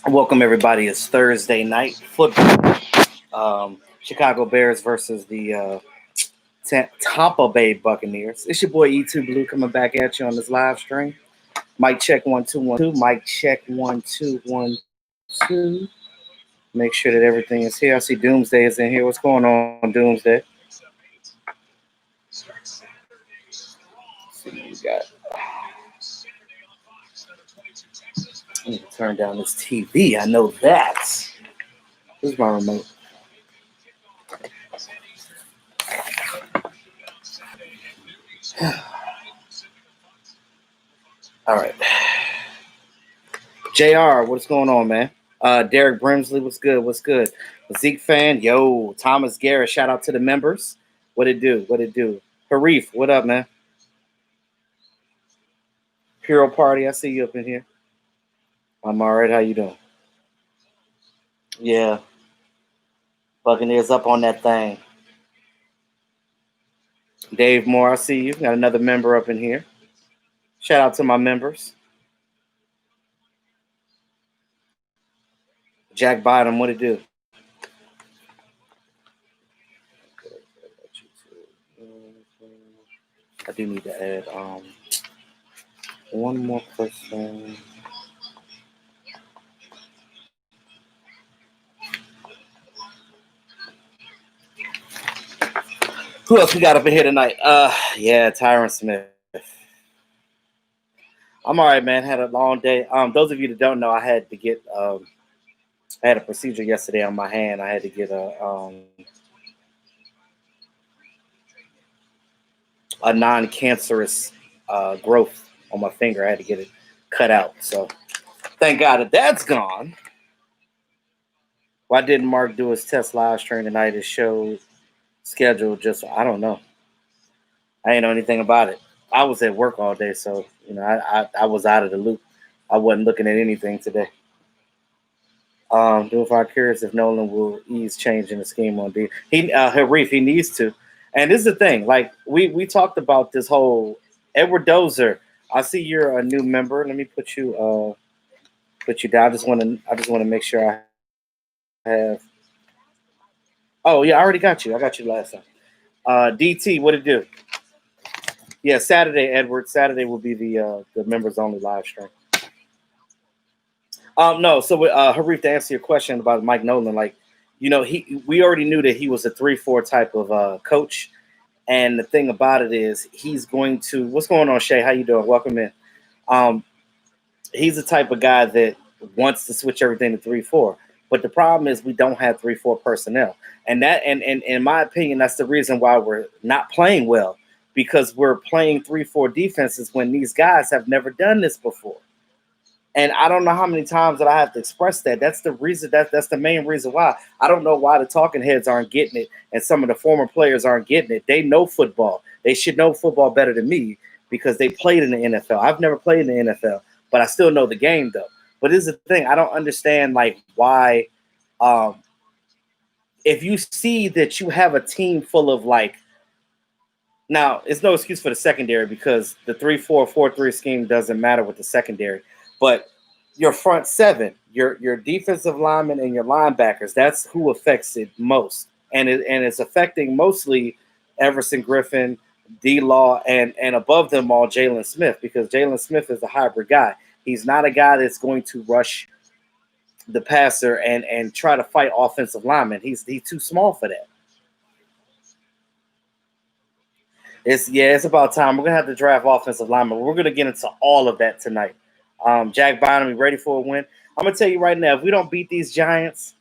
Welcome everybody. It's Thursday night football. Chicago Bears versus the Tampa Bay Buccaneers. It's your boy E2 Blue coming back at you on this live stream. Mic check 1 2 1 2. Mic check 1 2 1 2. Make sure that everything is here. I see Doomsday is in here. What's going on, Doomsday? Let's see what we got. I need to turn down this TV. I know that. This is my remote. All right. JR, what's going on, man? Derek Brimsley, what's good? What's good? Zeke fan, yo. Thomas Garrett, shout out to the members. What it do? What it do? Harif, what up, man? Hero Party, I see you up in here. I'm all right. How you doing? Yeah. Buccaneers up on that thing. Dave Moore, I see you. Got another member up in here. Shout out to my members. Jack Bottom, what it do? I do need to add one more person. Who else we got up in here tonight? Yeah, Tyron Smith. I'm all right, man. Had a long day. Those of you that don't know, I had to get I had a procedure yesterday on my hand. I had to get a non-cancerous growth on my finger. I had to get it cut out. So thank God that that's gone. Why didn't Mark do his test live stream tonight? His show schedule just, I don't know. I ain't know anything about it. I was at work all day, so I was out of the loop. I wasn't looking at anything today. If I'm curious if Nolan will ease changing the scheme on D. Harif, he needs to. And this is the thing, like we talked about this whole Edward Dozer. I see you're a new member. Let me put you down. I just want to make sure I have. Oh yeah, I already got you. I got you last time. DT, what it do? Yeah, Saturday, Edward. Saturday will be the members only live stream. No, so Harif, to answer your question about Mike Nolan, like, we already knew that he was a 3-4 type of coach. And the thing about it is he's going to, what's going on, Shay? How you doing? Welcome in. He's the type of guy that wants to switch everything to 3-4. But the problem is we don't have 3-4 personnel. And that, and in my opinion, that's the reason why we're not playing well, because we're playing 3-4 defenses when these guys have never done this before. And I don't know how many times that I have to express that. That's the reason. That's the main reason why. I don't know why the talking heads aren't getting it, and some of the former players aren't getting it. They know football. They should know football better than me because they played in the NFL. I've never played in the NFL, but I still know the game though. But this is the thing. I don't understand like why. If you see that you have a team full of like. Now, it's no excuse for the secondary because the 3-4, 4-3 scheme doesn't matter with the secondary. But your front seven, your defensive linemen and your linebackers, that's who affects it most. And it's affecting mostly Everson Griffin, D-Law, and above them all, Jalen Smith, because Jalen Smith is a hybrid guy. He's not a guy that's going to rush the passer and try to fight offensive linemen. He's too small for that. It's about time. We're going to have to draft offensive linemen. We're going to get into all of that tonight. Jack Bynum, you ready for a win? I'm going to tell you right now, if we don't beat these Giants,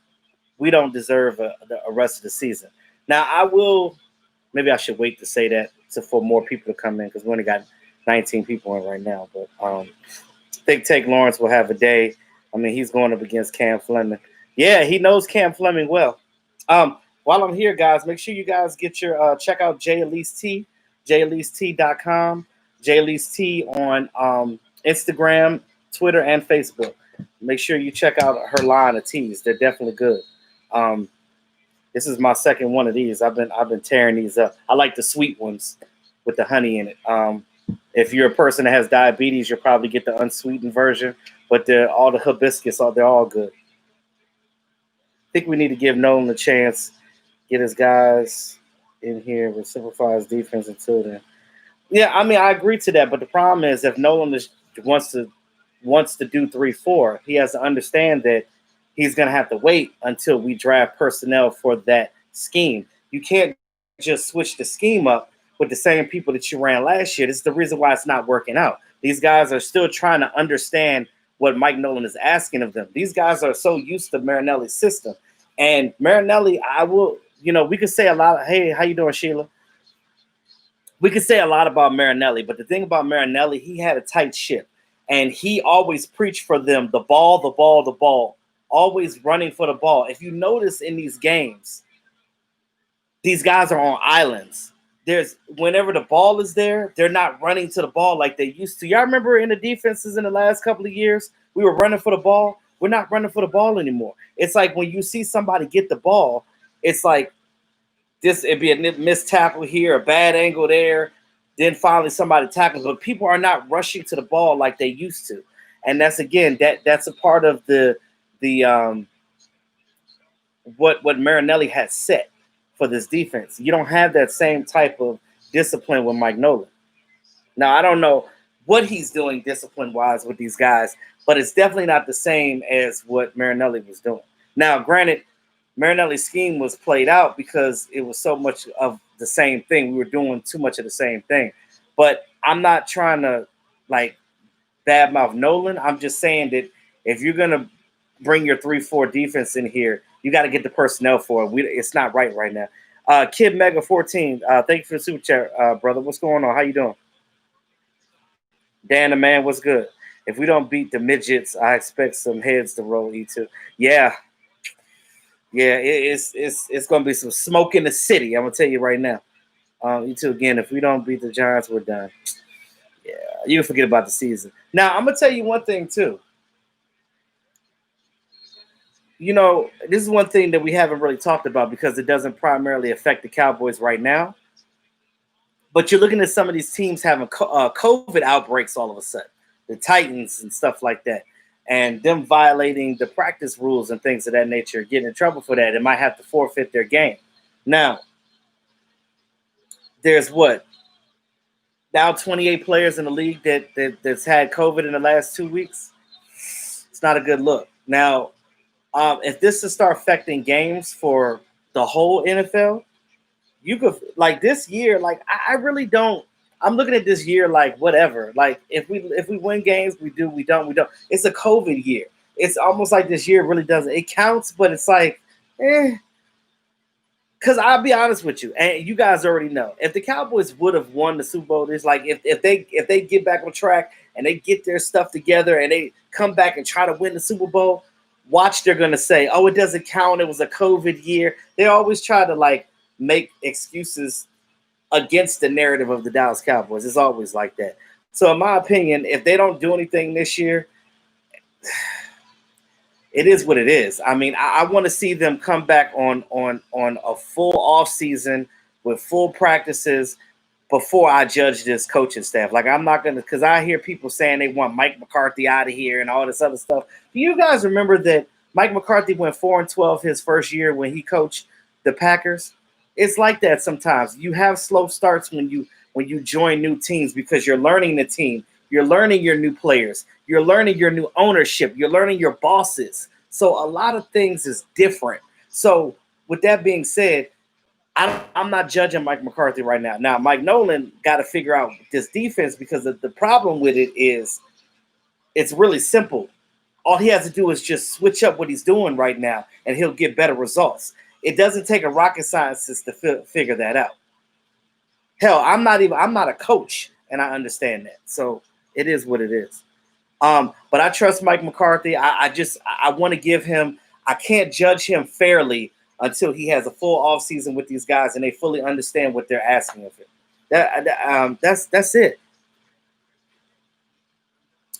we don't deserve a rest of the season. Now, maybe I should wait to say that for more people to come in because we only got 19 people in right now. But I think Take Lawrence will have a day. I mean, he's going up against Cam Fleming. Yeah, he knows Cam Fleming well. While I'm here, guys, make sure you guys get your check out J Elise T, jaleast.com, J Elise T on Instagram, Twitter and Facebook. Make sure you check out her line of teas. They're definitely good. Um, this is my second one of these. I've been tearing these up. I like the sweet ones with the honey in it. If you're a person that has diabetes, you'll probably get the unsweetened version. But all the hibiscus, they're all good. I think we need to give Nolan a chance. Get his guys in here, but simplify his defense until then. Yeah, I mean, I agree to that, but the problem is if Nolan wants to do 3-4, he has to understand that he's going to have to wait until we draft personnel for that scheme. You can't just switch the scheme up with the same people that you ran last year. This is the reason why it's not working out. These guys are still trying to understand what Mike Nolan is asking of them. These guys are so used to Marinelli's system. And Marinelli, we could say a lot of, hey, how you doing, Sheila? We could say a lot about Marinelli, but the thing about Marinelli, he had a tight ship. And he always preached for them, the ball, the ball, the ball, always running for the ball. If you notice in these games, these guys are on islands. Whenever the ball is there, they're not running to the ball like they used to. Y'all remember in the defenses in the last couple of years, we were running for the ball. We're not running for the ball anymore. It's like when you see somebody get the ball, it's like it'd be a missed tackle here, a bad angle there, then finally somebody tackles. But people are not rushing to the ball like they used to. And that's a part of what Marinelli has set for this defense. You don't have that same type of discipline with Mike Nolan. Now, I don't know what he's doing discipline-wise with these guys, but it's definitely not the same as what Marinelli was doing. Now, granted, Marinelli's scheme was played out because it was so much of the same thing. We were doing too much of the same thing. But I'm not trying to, badmouth Nolan. I'm just saying that if you're going to bring your 3-4 defense in here, you got to get the personnel for it. It's not right now. Kid Mega 14, thank you for the super chat, brother. What's going on? How you doing? Dan the man, what's good? If we don't beat the midgets, I expect some heads to roll. E2. Yeah, it's gonna be some smoke in the city. I'm gonna tell you right now. E2 again. If we don't beat the Giants, we're done. Yeah, you can forget about the season. Now I'm gonna tell you one thing too. This is one thing that we haven't really talked about because it doesn't primarily affect the Cowboys right now. But you're looking at some of these teams having COVID outbreaks all of a sudden, the Titans and stuff like that, and them violating the practice rules and things of that nature, getting in trouble for that. It might have to forfeit their game. Now, there's now 28 players in the league that's had COVID in the last 2 weeks. It's not a good look. Now, if this to start affecting games for the whole NFL, you could this year. I really don't. I'm looking at this year whatever. If we win games, we do. We don't. We don't. It's a COVID year. It's almost like this year really doesn't. It counts, but it's Because I'll be honest with you, and you guys already know, if the Cowboys would have won the Super Bowl, it's if they get back on track and they get their stuff together and they come back and try to win the Super Bowl. Watch, they're going to say, oh, it doesn't count. It was a COVID year. They always try to make excuses against the narrative of the Dallas Cowboys. It's always like that. So in my opinion, if they don't do anything this year, it is what it is. I mean, I want to see them come back on a full off season with full practices before I judge this coaching staff. I'm not going to, because I hear people saying they want Mike McCarthy out of here and all this other stuff. Do you guys remember that Mike McCarthy went 4-12 his first year when he coached the Packers? It's like that sometimes. You have slow starts when you join new teams because you're learning the team. You're learning your new players. You're learning your new ownership. You're learning your bosses. So a lot of things is different. So with that being said, I'm not judging Mike McCarthy right now. Now, Mike Nolan got to figure out this defense because the problem with it is it's really simple. All he has to do is just switch up what he's doing right now, and he'll get better results. It doesn't take a rocket scientist to figure that out. Hell, I'm not a coach, and I understand that. So it is what it is. But I trust Mike McCarthy. I want to give him. I can't judge him fairly until he has a full offseason with these guys and they fully understand what they're asking of him. That's it.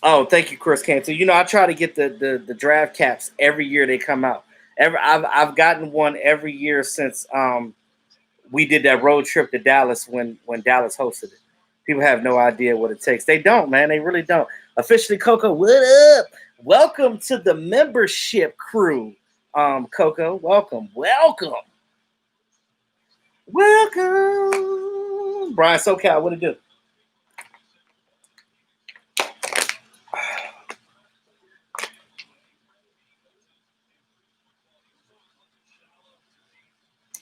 Oh, thank you, Chris Cantor. You know, I try to get the draft caps every year they come out. I've gotten one every year since we did that road trip to Dallas when Dallas hosted it. People have no idea what it takes. They don't, man. They really don't. Officially, Coco, what up? Welcome to the membership crew. Coco, welcome. Brian SoCal, what it do?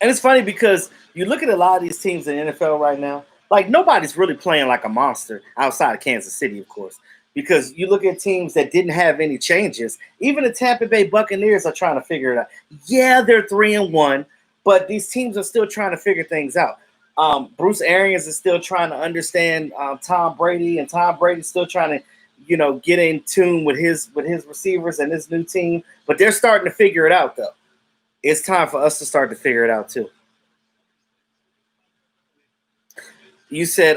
And it's funny because you look at a lot of these teams in the NFL right now, like nobody's really playing like a monster outside of Kansas City, of course. Because you look at teams that didn't have any changes. Even the Tampa Bay Buccaneers are trying to figure it out. Yeah, they're 3-1, but these teams are still trying to figure things out. Bruce Arians is still trying to understand Tom Brady, and Tom Brady's still trying to, get in tune with his receivers and his new team. But they're starting to figure it out, though. It's time for us to start to figure it out too. You said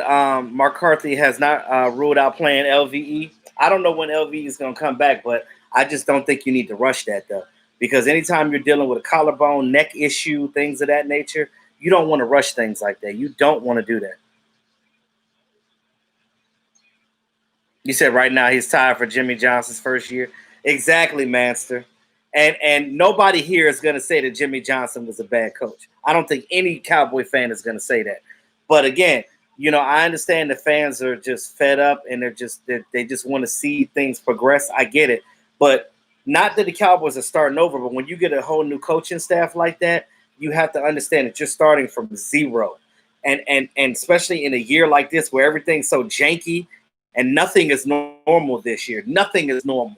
McCarthy has not ruled out playing LVE. I don't know when LVE is going to come back, but I just don't think you need to rush that though, because anytime you're dealing with a collarbone, neck issue, things of that nature, you don't want to rush things like that. You don't want to do that. You said right now he's tied for Jimmy Johnson's first year. Exactly, Manster. And nobody here is going to say that Jimmy Johnson was a bad coach. I don't think any Cowboy fan is going to say that. But again, I understand the fans are just fed up and they just want to see things progress. I get it. But not that the Cowboys are starting over, but when you get a whole new coaching staff like that, you have to understand that you're starting from zero. And especially in a year like this where everything's so janky and nothing is normal this year. Nothing is normal.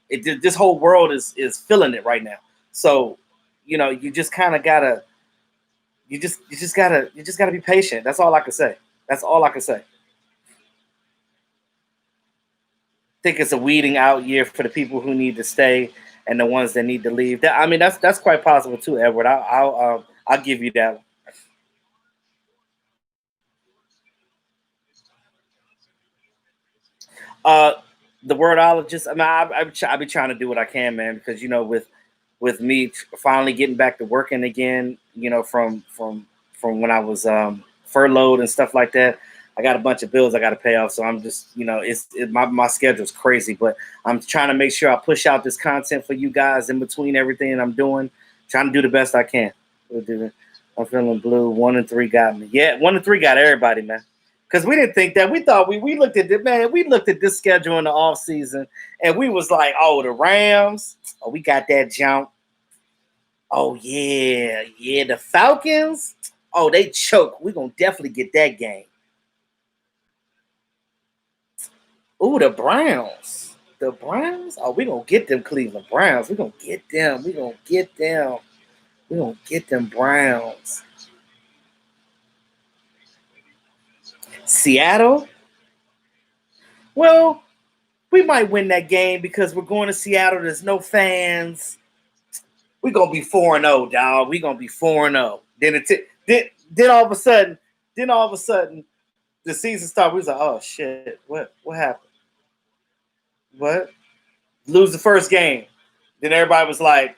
This whole world is feeling it right now. So, you just kind of gotta, you just gotta be patient. That's all I can say. That's all I can say. I think it's a weeding out year for the people who need to stay and the ones that need to leave. That's quite possible too, Edward. I'll give you that. Uh, the wordologist. I be trying to do what I can, man, because with me finally getting back to working again, from when I was furloughed and stuff like that. I got a bunch of bills I got to pay off, so I'm just, my schedule's crazy, but I'm trying to make sure I push out this content for you guys in between everything I'm doing, trying to do the best I can. I'm feeling blue. 1-3 got me. Yeah, 1-3 got everybody, man. Because we didn't think that. We thought we looked at it, man. We looked at this schedule in the off season, and we was like, oh, the Rams. Oh, we got that jump. Oh yeah, the Falcons. Oh, they choke. We're gonna definitely get that game. Ooh, the Browns. The Browns? Oh, we're gonna get them Cleveland Browns. We're gonna get them. We're gonna get them. We're gonna get them Browns. Seattle? Well, we might win that game because we're going to Seattle. There's no fans. We're gonna be 4-0, dog. We're gonna be 4-0. Then all of a sudden, the season started. We was like, oh shit, what happened? What? Lose the first game. Then everybody was like,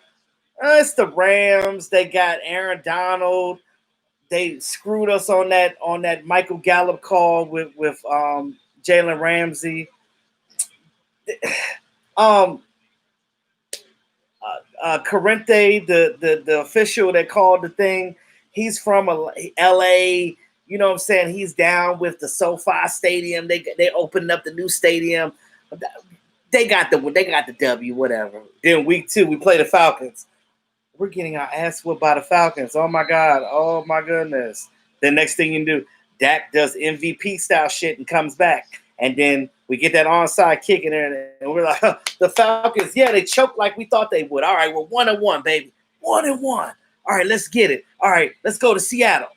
it's the Rams. They got Aaron Donald. They screwed us on that Michael Gallup call with Jalen Ramsey. Corrente, the official that called the thing, he's from L.A. You know what I'm saying? He's down with the SoFi Stadium. They opened up the new stadium. They got the W, whatever. Then week 2, we play the Falcons. We're getting our ass whipped by the Falcons. Oh my God. Oh my goodness. The next thing you do, Dak does MVP style shit and comes back. And then we get that onside kick in there, and we're like, the Falcons, yeah, they choked like we thought they would. All right, we're 1-1, baby. 1-1. All right, let's get it. All right, let's go to Seattle.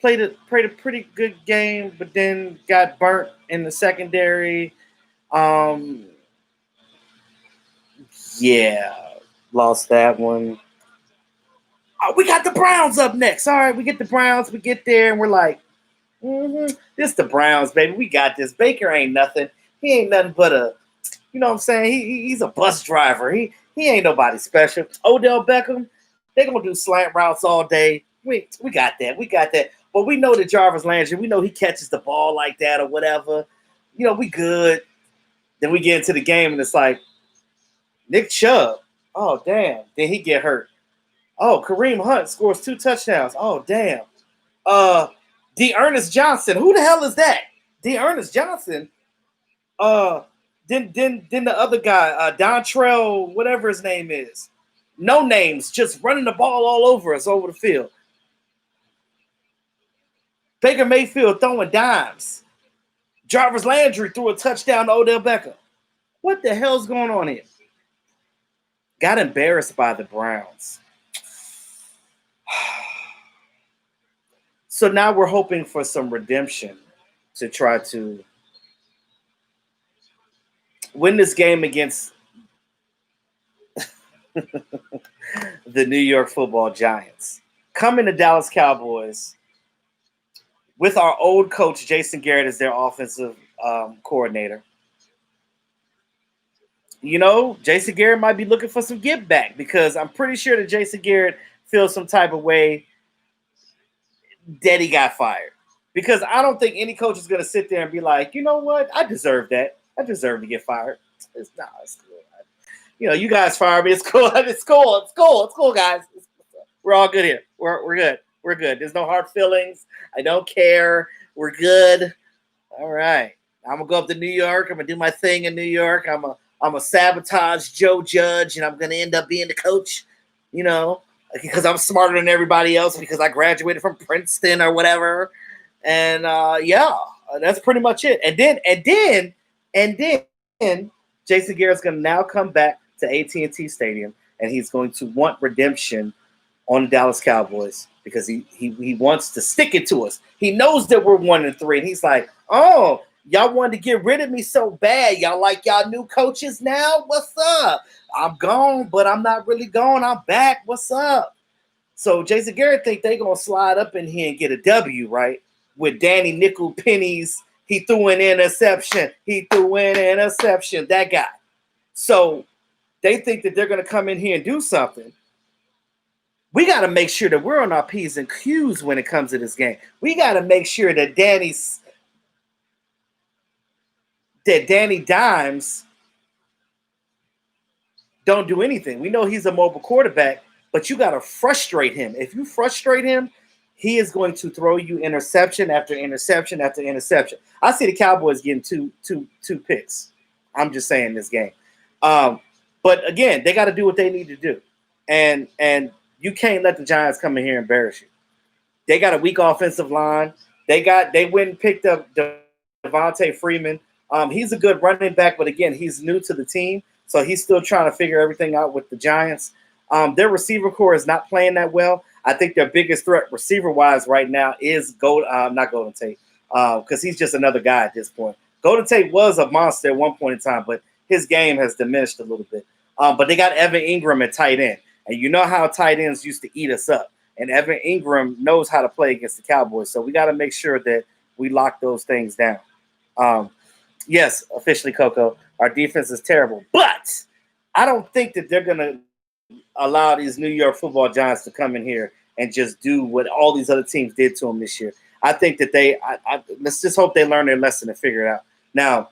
Played a pretty good game, but then got burnt in the secondary. Yeah, lost that one. Oh, we got the Browns up next. All right, we get the Browns. We get there, and we're like, This the Browns, baby. We got this. Baker ain't nothing. He ain't nothing but a, you know what I'm saying? He's a bus driver. He ain't nobody special. Odell Beckham, they gonna do slant routes all day. We got that. We got that. But we know that Jarvis Landry, we know he catches the ball like that or whatever. You know, we good. Then we get into the game and it's like, Nick Chubb. Oh, damn. Then he get hurt. Oh, Kareem Hunt scores 2 touchdowns. Oh, damn. D'Ernest Johnson. Who the hell is that? D'Ernest Johnson. Then the other guy, Dontrell, whatever his name is. No names, just running the ball all over us over the field. Baker Mayfield throwing dimes. Jarvis Landry threw a touchdown to Odell Beckham. What the hell's going on here? Got embarrassed by the Browns. So now we're hoping for some redemption to try to win this game against the New York Football Giants. Coming to Dallas Cowboys with our old coach, Jason Garrett, as their offensive coordinator. You know, Jason Garrett might be looking for some give back because I'm pretty sure that Jason Garrett feels some type of way that he got fired. Because I don't think any coach is going to sit there and be like, you know what? I deserve that. I deserve to get fired. It's cool. You know, you guys fire me. It's cool. It's cool, guys. We're all good here. We're good. We're good. There's no hard feelings. I don't care. We're good. All right. I'm going to go up to New York. I'm going to do my thing in New York. I'm a sabotage Joe Judge, and I'm going to end up being the coach, you know, because I'm smarter than everybody else because I graduated from Princeton or whatever. And, yeah, that's pretty much it. And then Jason Garrett's going to now come back to AT&T Stadium, and he's going to want redemption on the Dallas Cowboys because he wants to stick it to us. He knows that we're 1-3, and he's like, oh, y'all wanted to get rid of me so bad. Y'all like y'all new coaches now? What's up? I'm gone, but I'm not really gone. I'm back. What's up? So Jason Garrett think they going to slide up in here and get a W, right? With Danny Nickel Pennies. He threw an interception. That guy. So they think that they're going to come in here and do something. We got to make sure that we're on our P's and Q's when it comes to this game. We got to make sure that Danny Dimes don't do anything. We know he's a mobile quarterback, but you got to frustrate him. If you frustrate him, he is going to throw you interception after interception after interception. I see the Cowboys getting two picks. I'm just saying this game. But again, they got to do what they need to do. And you can't let the Giants come in here and embarrass you. They got a weak offensive line. They went and picked up Devontae Freeman. He's a good running back, but again, he's new to the team, so he's still trying to figure everything out with the Giants. Their receiver core is not playing that well. I think their biggest threat receiver-wise right now is not Golden Tate, because he's just another guy at this point. Golden Tate was a monster at one point in time, but his game has diminished a little bit. But they got Evan Ingram at tight end, and you know how tight ends used to eat us up. And Evan Ingram knows how to play against the Cowboys, so we got to make sure that we lock those things down. Yes, officially, Coco, our defense is terrible. But I don't think that they're going to allow these New York Football Giants to come in here and just do what all these other teams did to them this year. I think that let's just hope they learn their lesson and figure it out. Now,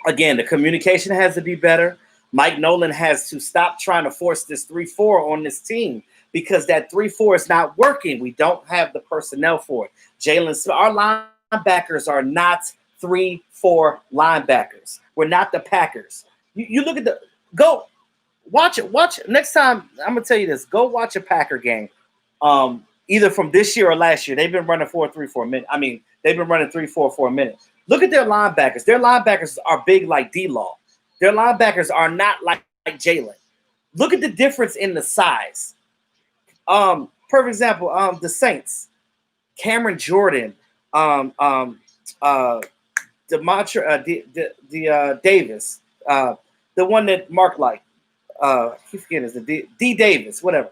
again, the communication has to be better. Mike Nolan has to stop trying to force this 3-4 on this team because that 3-4 is not working. We don't have the personnel for it. Jalen Smith, our linebackers are not 3-4 linebackers. We're not the Packers. You look at go watch it. Next time, I'm gonna tell you this. Go watch a Packer game. Either from this year or last year. They've been running 4-3 for a minute. I mean, they've been running 3-4 for a minute. Look at their linebackers. Their linebackers are big like D-Law. Their linebackers are not like Jalen. Look at the difference in the size. Perfect example, the Saints. Cameron Jordan, Davis, the one that Mark liked. Keep forgetting is the D Davis, whatever.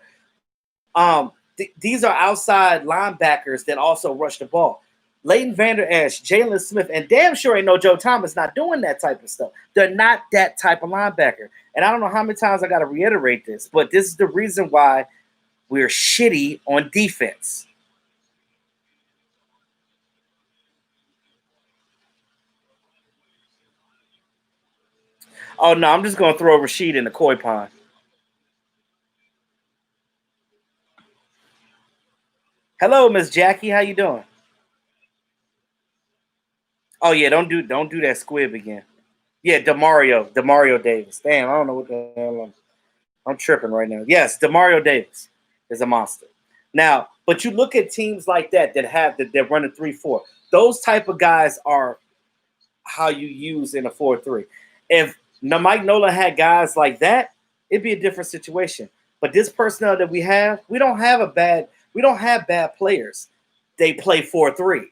These are outside linebackers that also rush the ball. Leighton Vander Esch, Jalen Smith, and damn sure ain't no Joe Thomas not doing that type of stuff. They're not that type of linebacker. And I don't know how many times I got to reiterate this, but this is the reason why we're shitty on defense. Oh, no, I'm just going to throw Rashid in the koi pond. Hello, Miss Jackie. How you doing? Oh, yeah, don't do that squib again. Yeah, Demario Davis. Damn, I don't know what the hell I'm tripping right now. Yes, Demario Davis is a monster. Now, but you look at teams like that they're running 3-4. Those type of guys are how you use in a 4-3. If Mike Nolan had guys like that, it'd be a different situation. But this personnel that we don't have bad players. They play 4-3.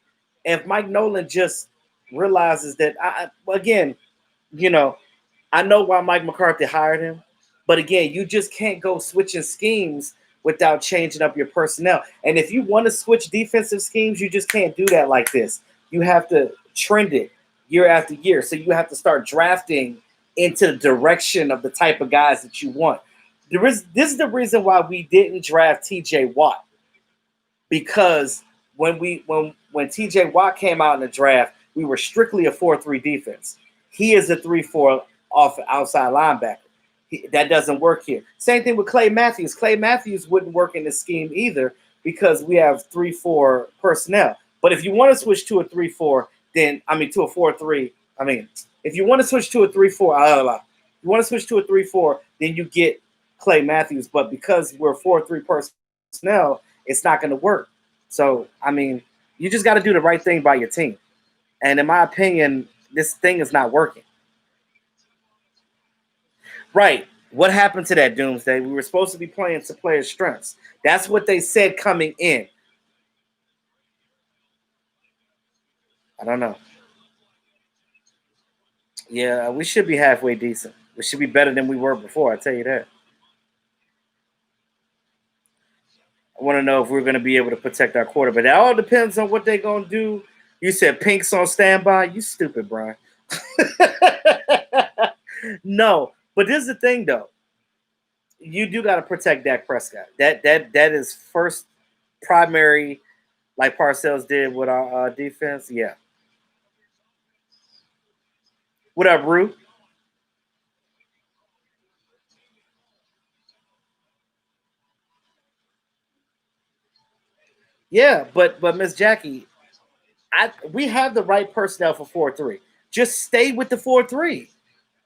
If Mike Nolan just realizes that, again, you know, I know why Mike McCarthy hired him, but again, you just can't go switching schemes without changing up your personnel. And if you want to switch defensive schemes, you just can't do that like this. You have to trend it year after year. So you have to start drafting into the direction of the type of guys that you want. This is the reason why we didn't draft TJ Watt. Because when TJ Watt came out in the draft, we were strictly a 4-3 defense. He is a 3-4 outside linebacker. That doesn't work here. Same thing with Clay Matthews. Clay Matthews wouldn't work in this scheme either because we have 3-4 personnel. But if you want to switch to a 3-4, then to a 4-3. If you want to switch to a 3-4, you want to switch to a 3-4, then you get Clay Matthews. But because we're 4-3 personnel, it's not going to work. So you just got to do the right thing by your team. And in my opinion, this thing is not working. Right. What happened to that, Doomsday? We were supposed to be playing to players' strengths. That's what they said coming in. I don't know. Yeah, we should be halfway decent. We should be better than we were before, I tell you that. I want to know if we're going to be able to protect our quarterback. That all depends on what they're going to do. You said Pink's on standby. You stupid, Brian. No, but this is the thing, though. You do got to protect Dak Prescott. That is first primary, like Parcells did with our defense. Yeah. What up, Rue? Yeah, but Miss Jackie, we have the right personnel for 4-3. Just stay with the 4-3.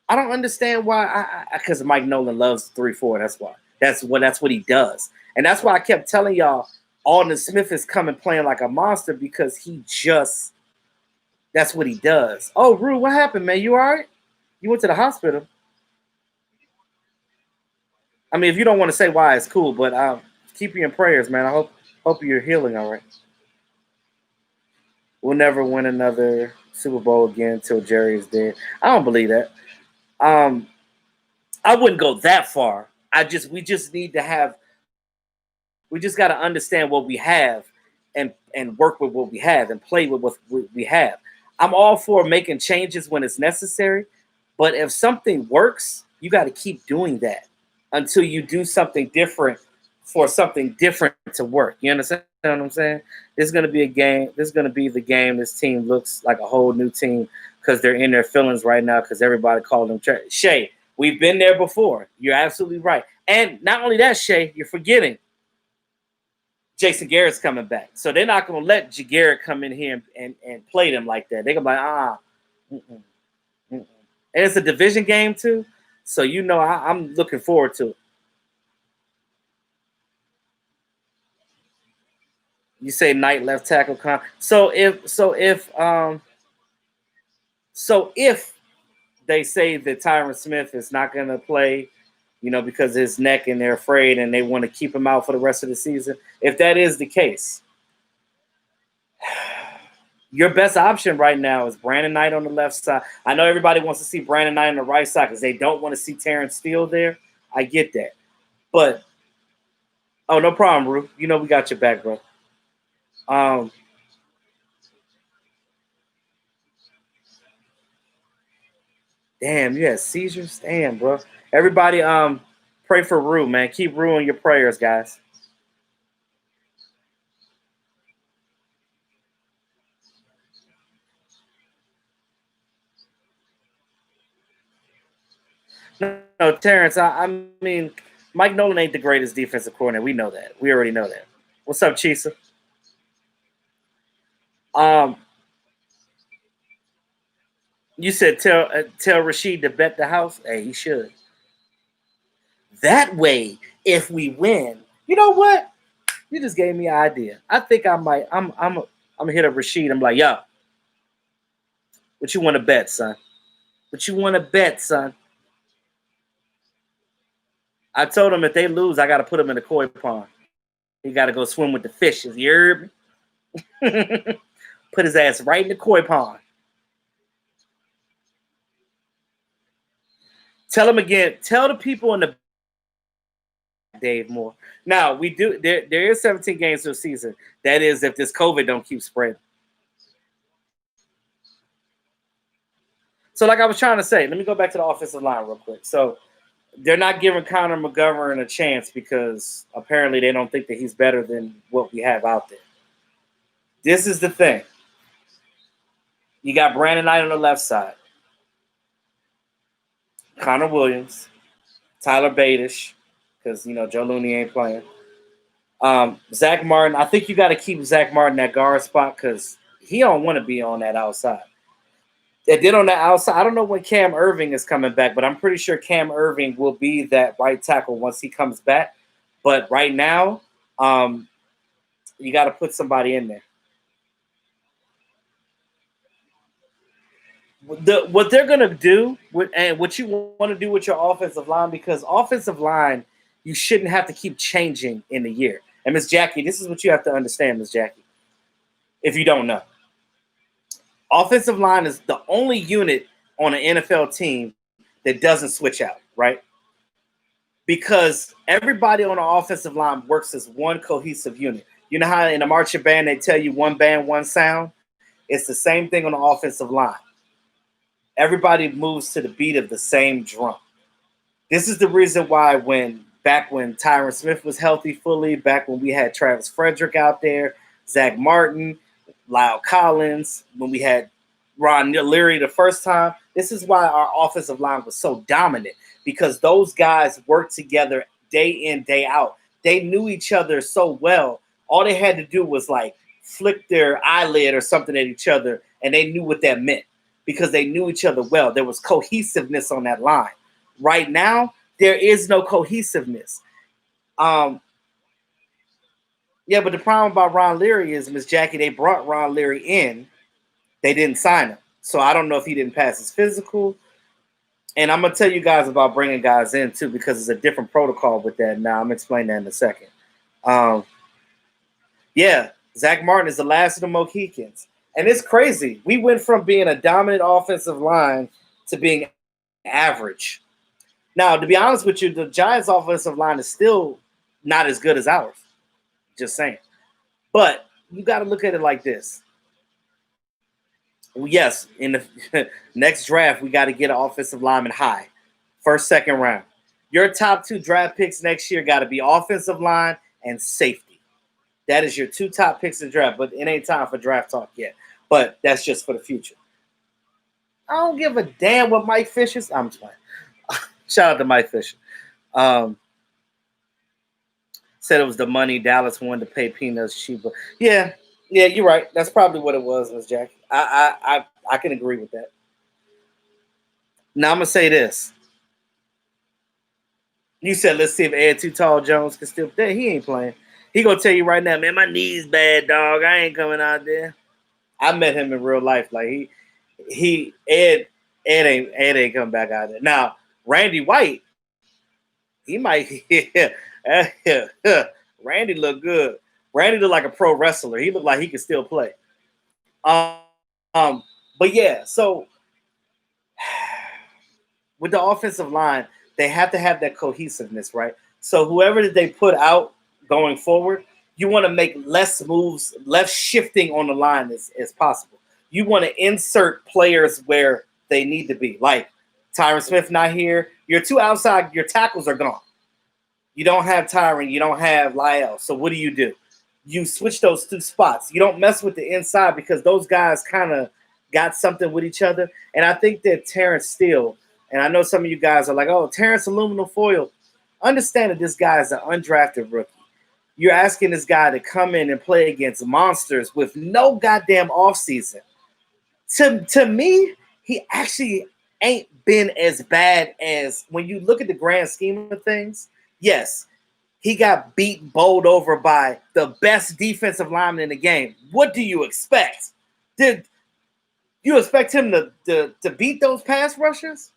I don't understand why. Because Mike Nolan loves 3-4. That's why. That's what he does, and that's why I kept telling y'all Alden Smith is coming playing like a monster because that's what he does. Oh, Rue, what happened, man? You all right? You went to the hospital. If you don't want to say why, it's cool, but keep you in prayers, man. I hope you're healing all right. We'll never win another Super Bowl again until Jerry is dead. I don't believe that. I wouldn't go that far. We just need to have. We just got to understand what we have, and work with what we have, and play with what we have. I'm all for making changes when it's necessary, but if something works, you got to keep doing that until you do something different for something different to work. You understand what I'm saying? This is going to be a game. This is going to be the game. This team looks like a whole new team because they're in their feelings right now because everybody called them trash. Shay, we've been there before. You're absolutely right. And not only that, Shay, you're forgetting Jason Garrett's coming back. So they're not going to let Garrett come in here and play them like that. They're going to be like, And it's a division game too. So, I'm looking forward to it. You say Knight left tackle. So if they say that Tyron Smith is not going to play, because of his neck and they're afraid and they want to keep him out for the rest of the season. If that is the case, your best option right now is Brandon Knight on the left side. I know everybody wants to see Brandon Knight on the right side because they don't want to see Terrence Steele there. I get that. But, no problem, Rue. We got your back, bro. Damn, you had seizures? Damn, bro. Everybody, pray for Rue, man. Keep Rue in your prayers, guys. No, Terrence, I mean, Mike Nolan ain't the greatest defensive coordinator. We know that. We already know that. What's up, Chisa? Um, you said tell Rashid to bet the house. Hey, he should. That way, if we win, you know what? You just gave me an idea. I think I might. I'm gonna hit up Rashid. I'm like, yo, what you want to bet, son? What you want to bet, son? I told him if they lose, I got to put him in the koi pond. He got to go swim with the fishes. You heard me? Put his ass right in the koi pond. Tell him again. Tell the people in the Dave Moore. Now we do. There is 17 games to a season. That is, if this COVID don't keep spreading. So, like I was trying to say, let me go back to the offensive line real quick. So, they're not giving Connor McGovern a chance because apparently they don't think that he's better than what we have out there. This is the thing. You got Brandon Knight on the left side, Connor Williams, Tyler Badish, because Joe Looney ain't playing. Zach Martin. I think you got to keep Zach Martin at guard spot because he don't want to be on that outside. They did on the outside. I don't know when Cam Irving is coming back, but I'm pretty sure Cam Irving will be that right tackle once he comes back. But right now, you got to put somebody in there. What they're going to do, and what you want to do with your offensive line, because offensive line, you shouldn't have to keep changing in a year. And Miss Jackie, this is what you have to understand, Miss Jackie, if you don't know. Offensive line is the only unit on an NFL team that doesn't switch out, right? Because everybody on the offensive line works as one cohesive unit. You know how in a marching band they tell you one band, one sound? It's the same thing on the offensive line. Everybody moves to the beat of the same drum. This is the reason why back when Tyron Smith was healthy fully, back when we had Travis Frederick out there, Zach Martin, Lyle Collins, when we had Ron Leary the first time, this is why our offensive line was so dominant, because those guys worked together day in, day out. They knew each other so well. All they had to do was like flick their eyelid or something at each other, and they knew what that meant because they knew each other well. There was cohesiveness on that line. Right now, there is no cohesiveness. Yeah, but the problem about Ron Leary is, Miss Jackie, they brought Ron Leary in. They didn't sign him. So I don't know if he didn't pass his physical. And I'm going to tell you guys about bringing guys in, too, because it's a different protocol with that. Now, I'm going to explain that in a second. Yeah, Zach Martin is the last of the Mohicans. And it's crazy. We went from being a dominant offensive line to being average. Now, to be honest with you, the Giants' offensive line is still not as good as ours. Just saying. But you got to look at it like this. Yes, in the next draft, we got to get an offensive lineman high. First, second round. Your top 2 draft picks next year got to be offensive line and safety. That is your 2 top picks in draft, but it ain't time for draft talk yet. But that's just for the future. I don't give a damn what Mike Fisher's. I'm just playing. Shout out to Mike Fisher. Said it was the money Dallas wanted to pay Peanuts cheaper. Yeah, you're right. That's probably what it was, Miss Jackie. I can agree with that. Now I'm gonna say this. You said let's see if Ed Too Tall Jones can still play. He ain't playing. He gonna tell you right now, man, my knee's bad, dog. I ain't coming out there. I met him in real life. Like Ed ain't coming back out there. Now, Randy White, he might Randy look good. Randy looked like a pro wrestler. He looked like he could still play. But yeah, so with the offensive line, they have to have that cohesiveness, right? So whoever that they put out going forward, you want to make less moves, less shifting on the line as possible. You want to insert players where they need to be. Like Tyron Smith not here. Your two outside, your tackles are gone. You don't have Tyron. You don't have Lyle. So what do? You switch those two spots. You don't mess with the inside because those guys kind of got something with each other. And I think that Terrence Steele, and I know some of you guys are like, oh, Terrence aluminum foil. Understand that this guy is an undrafted rookie. You're asking this guy to come in and play against monsters with no goddamn offseason. To me, he actually ain't been as bad as when you look at the grand scheme of things. Yes, he got bowled over by the best defensive lineman in the game. What do you expect? Did you expect him to beat those pass rushers?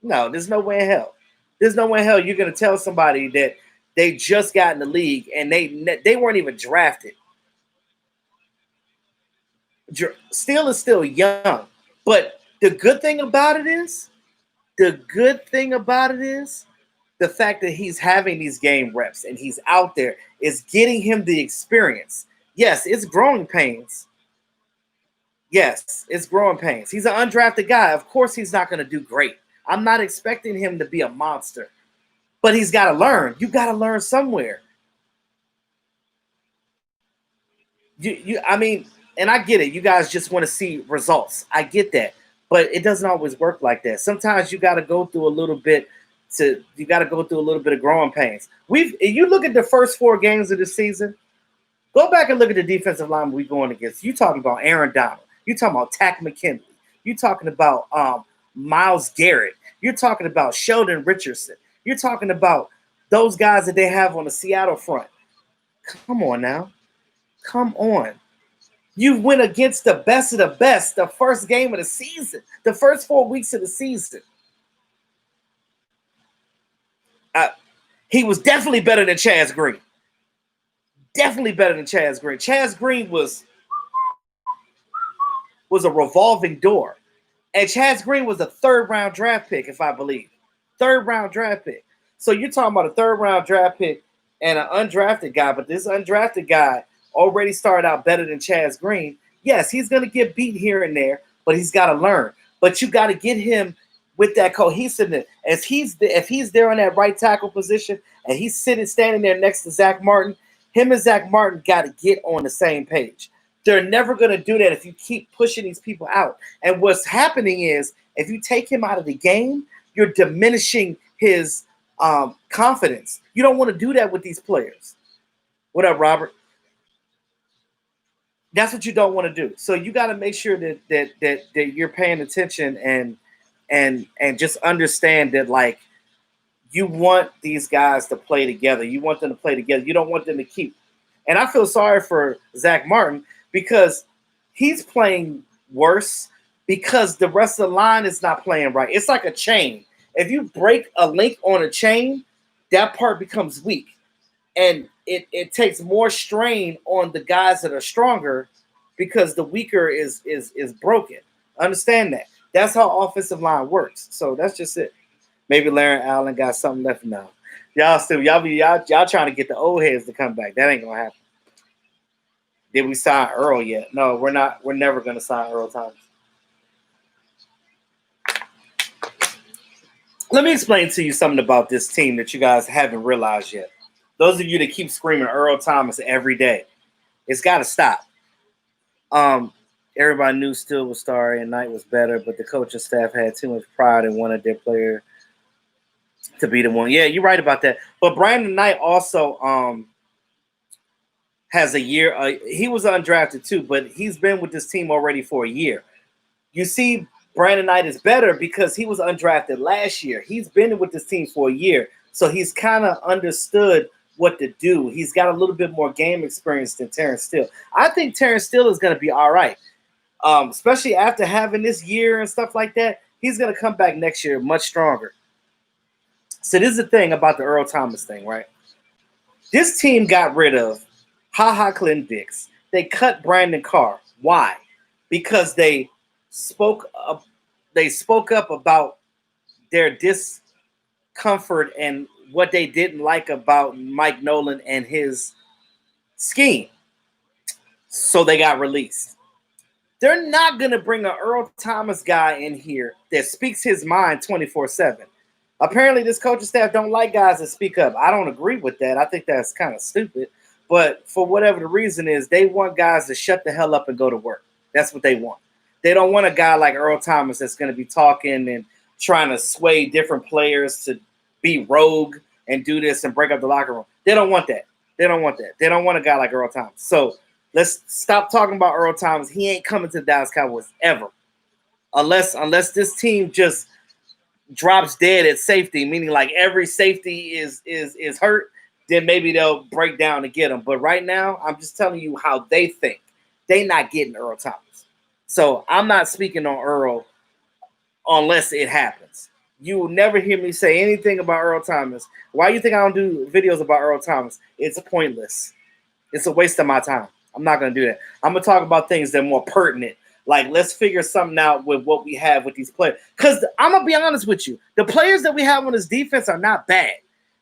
No, there's no way in hell. There's no way in hell you're going to tell somebody that they just got in the league and they weren't even drafted. Steele is still young, but the good thing about it is the fact that he's having these game reps and he's out there is getting him the experience. Yes, it's growing pains. Yes, it's growing pains. He's an undrafted guy. Of course, he's not going to do great. I'm not expecting him to be a monster, but he's got to learn. You got to learn somewhere. I mean, and I get it. You guys just want to see results. I get that, but it doesn't always work like that. Sometimes you got to go through a little bit. You got to go through a little bit of growing pains. You look at the first 4 games of the season. Go back and look at the defensive line we're going against. You talking about Aaron Donald. You talking about Tack McKinley. You talking about Myles Garrett. You're talking about Sheldon Richardson. You're talking about those guys that they have on the Seattle front. Come on now. Come on. You went against the best of the best the first game of the season, the first 4 weeks of the season. He was definitely better than Chaz Green. Definitely better than Chaz Green. Chaz Green was a revolving door. And Chaz Green was a 3rd-round draft pick, if I believe. 3rd-round draft pick. So you're talking about a 3rd-round draft pick and an undrafted guy, but this undrafted guy already started out better than Chaz Green. Yes, he's going to get beat here and there, but he's got to learn. But you got to get him with that cohesiveness. If he's there on that right tackle position and he's standing there next to Zach Martin, him and Zach Martin got to get on the same page. They're never going to do that if you keep pushing these people out. And what's happening is if you take him out of the game, you're diminishing his confidence. You don't want to do that with these players. What up, Robert? That's what you don't want to do. So you got to make sure that you're paying attention and just understand that, like, you want these guys to play together. You want them to play together. You don't want them to keep. And I feel sorry for Zach Martin because he's playing worse because the rest of the line is not playing right. It's like a chain. If you break a link on a chain, that part becomes weak. And it takes more strain on the guys that are stronger because the weaker is broken. Understand that. That's how offensive line works. So that's just it. Maybe Larry Allen got something left now. Y'all trying to get the old heads to come back. That ain't gonna happen. Did we sign Earl yet? No, we're not. We're never gonna sign Earl Thomas. Let me explain to you something about this team that you guys haven't realized yet. Those of you that keep screaming Earl Thomas every day, it's got to stop. Everybody knew Steele was sorry and Knight was better, but the coaching staff had too much pride in one of their players to be the one. Yeah, you're right about that. But Brandon Knight also has a year. He was undrafted too, but he's been with this team already for a year. You see, Brandon Knight is better because he was undrafted last year. He's been with this team for a year, so he's kind of understood what to do. He's got a little bit more game experience than Terrence Steele. I think Terrence Steele is going to be all right, especially after having this year and stuff like that. He's going to come back next year much stronger. So this is the thing about the Earl Thomas thing, right? This team got rid of Clinton Dix. They cut Brandon Carr. Why? Because they spoke up about their discomfort and what they didn't like about Mike Nolan and his scheme. So they got released. They're not going to bring an Earl Thomas guy in here that speaks his mind 24/7. Apparently, this coaching staff don't like guys that speak up. I don't agree with that. I think that's kind of stupid. But for whatever the reason is, they want guys to shut the hell up and go to work. That's what they want. They don't want a guy like Earl Thomas that's going to be talking and trying to sway different players to be rogue and do this and break up the locker room. They don't want that. They don't want that. They don't want a guy like Earl Thomas. So let's stop talking about Earl Thomas. He ain't coming to the Dallas Cowboys ever. Unless this team just drops dead at safety, meaning like every safety is hurt, then maybe they'll break down to get him. But right now, I'm just telling you how they think. They not getting Earl Thomas. So I'm not speaking on Earl unless it happens. You will never hear me say anything about Earl Thomas. Why do you think I don't do videos about Earl Thomas? It's pointless. It's a waste of my time. I'm not going to do that. I'm going to talk about things that are more pertinent. Like, let's figure something out with what we have with these players. Because I'm going to be honest with you. The players that we have on this defense are not bad.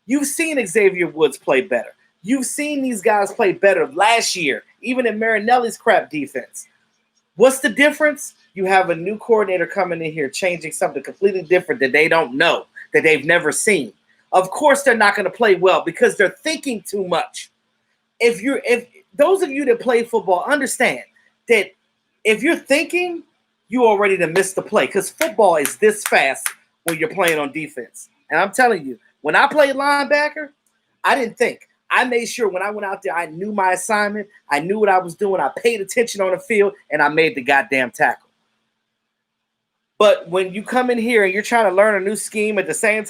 You've seen Xavier Woods play better. You've seen these guys play better last year, even in Marinelli's crap defense. What's the difference? You have a new coordinator coming in here changing something completely different that they don't know, that they've never seen. Of course they're not going to play well because they're thinking too much. If those of you that play football understand that if you're thinking, you already to miss the play because football is this fast when you're playing on defense. And I'm telling you, when I played linebacker, I didn't think. I made sure when I went out there, I knew my assignment. I knew what I was doing. I paid attention on the field, and I made the goddamn tackle. But when you come in here and you're trying to learn a new scheme at the same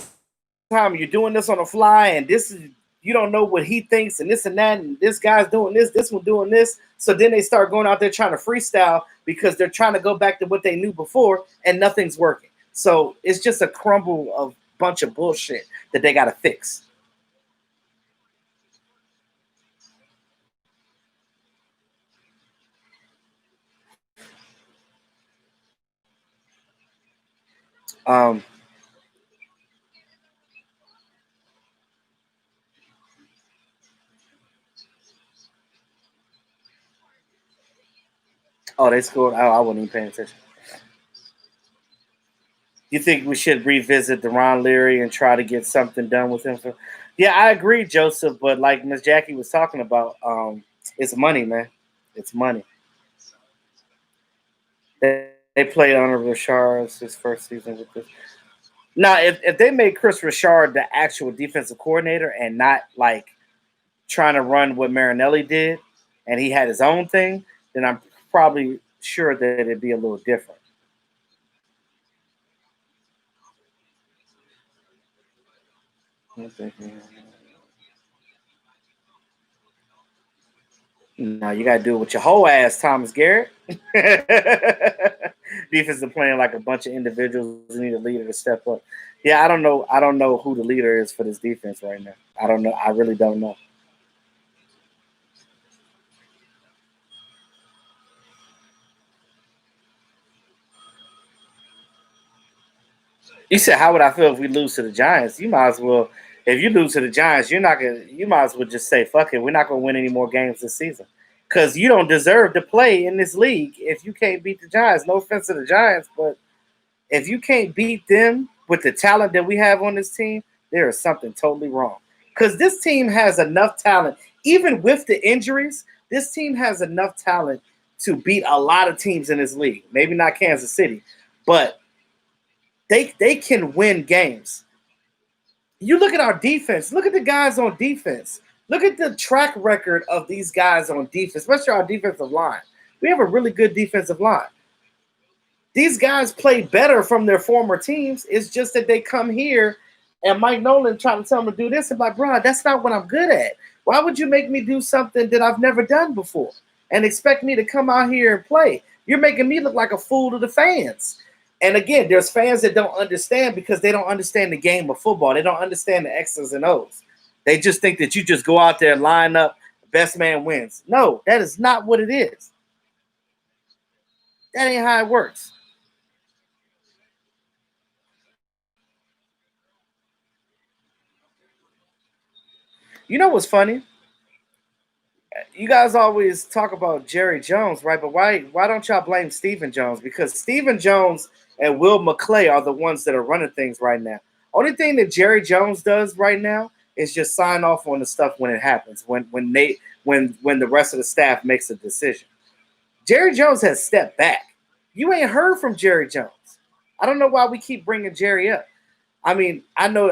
time, you're doing this on the fly, and this is you don't know what he thinks, and this and that, and this guy's doing this one doing this. So then they start going out there trying to freestyle because they're trying to go back to what they knew before, and nothing's working. So it's just a crumble of bunch of bullshit that they got to fix. Oh, they scored. Oh, I wasn't even paying attention. You think we should revisit Deron Leary and try to get something done with him? Yeah, I agree, Joseph. But like Miss Jackie was talking about, it's money, man. It's money. They played under Richard's his first season with this. Now, if they made Chris Richard the actual defensive coordinator and not like trying to run what Marinelli did, and he had his own thing, then I'm probably sure that it'd be a little different. No, you gotta do it with your whole ass, Thomas Garrett. Defense is playing like a bunch of individuals who need a leader to step up. Yeah, I don't know. I don't know who the leader is for this defense right now. I don't know. I really don't know. You said, "How would I feel if we lose to the Giants?" You might as well. If you lose to the Giants, you're not gonna. You might as well just say, "Fuck it, we're not gonna win any more games this season," because you don't deserve to play in this league if you can't beat the Giants. No offense to the Giants, but if you can't beat them with the talent that we have on this team, there is something totally wrong. Because this team has enough talent, even with the injuries. This team has enough talent to beat a lot of teams in this league. Maybe not Kansas City, but they can win games. You look at our defense. Look at the guys on defense. Look at the track record of these guys on defense, especially our defensive line. We have a really good defensive line. These guys play better from their former teams. It's just that they come here and Mike Nolan trying to tell them to do this. And like, bro, that's not what I'm good at. Why would you make me do something that I've never done before and expect me to come out here and play? You're making me look like a fool to the fans. And again, there's fans that don't understand because they don't understand the game of football. They don't understand the X's and O's. They just think that you just go out there, line up, best man wins. No, that is not what it is. That ain't how it works. You know what's funny? you guys always talk about Jerry Jones, right? But why don't y'all blame Stephen Jones? Because Stephen Jones and Will McClay are the ones that are running things right now. Only thing that Jerry Jones does right now is just sign off on the stuff when it happens, when the rest of the staff makes a decision. Jerry Jones has stepped back. You ain't heard from Jerry Jones. I don't know why we keep bringing Jerry up. I mean, I know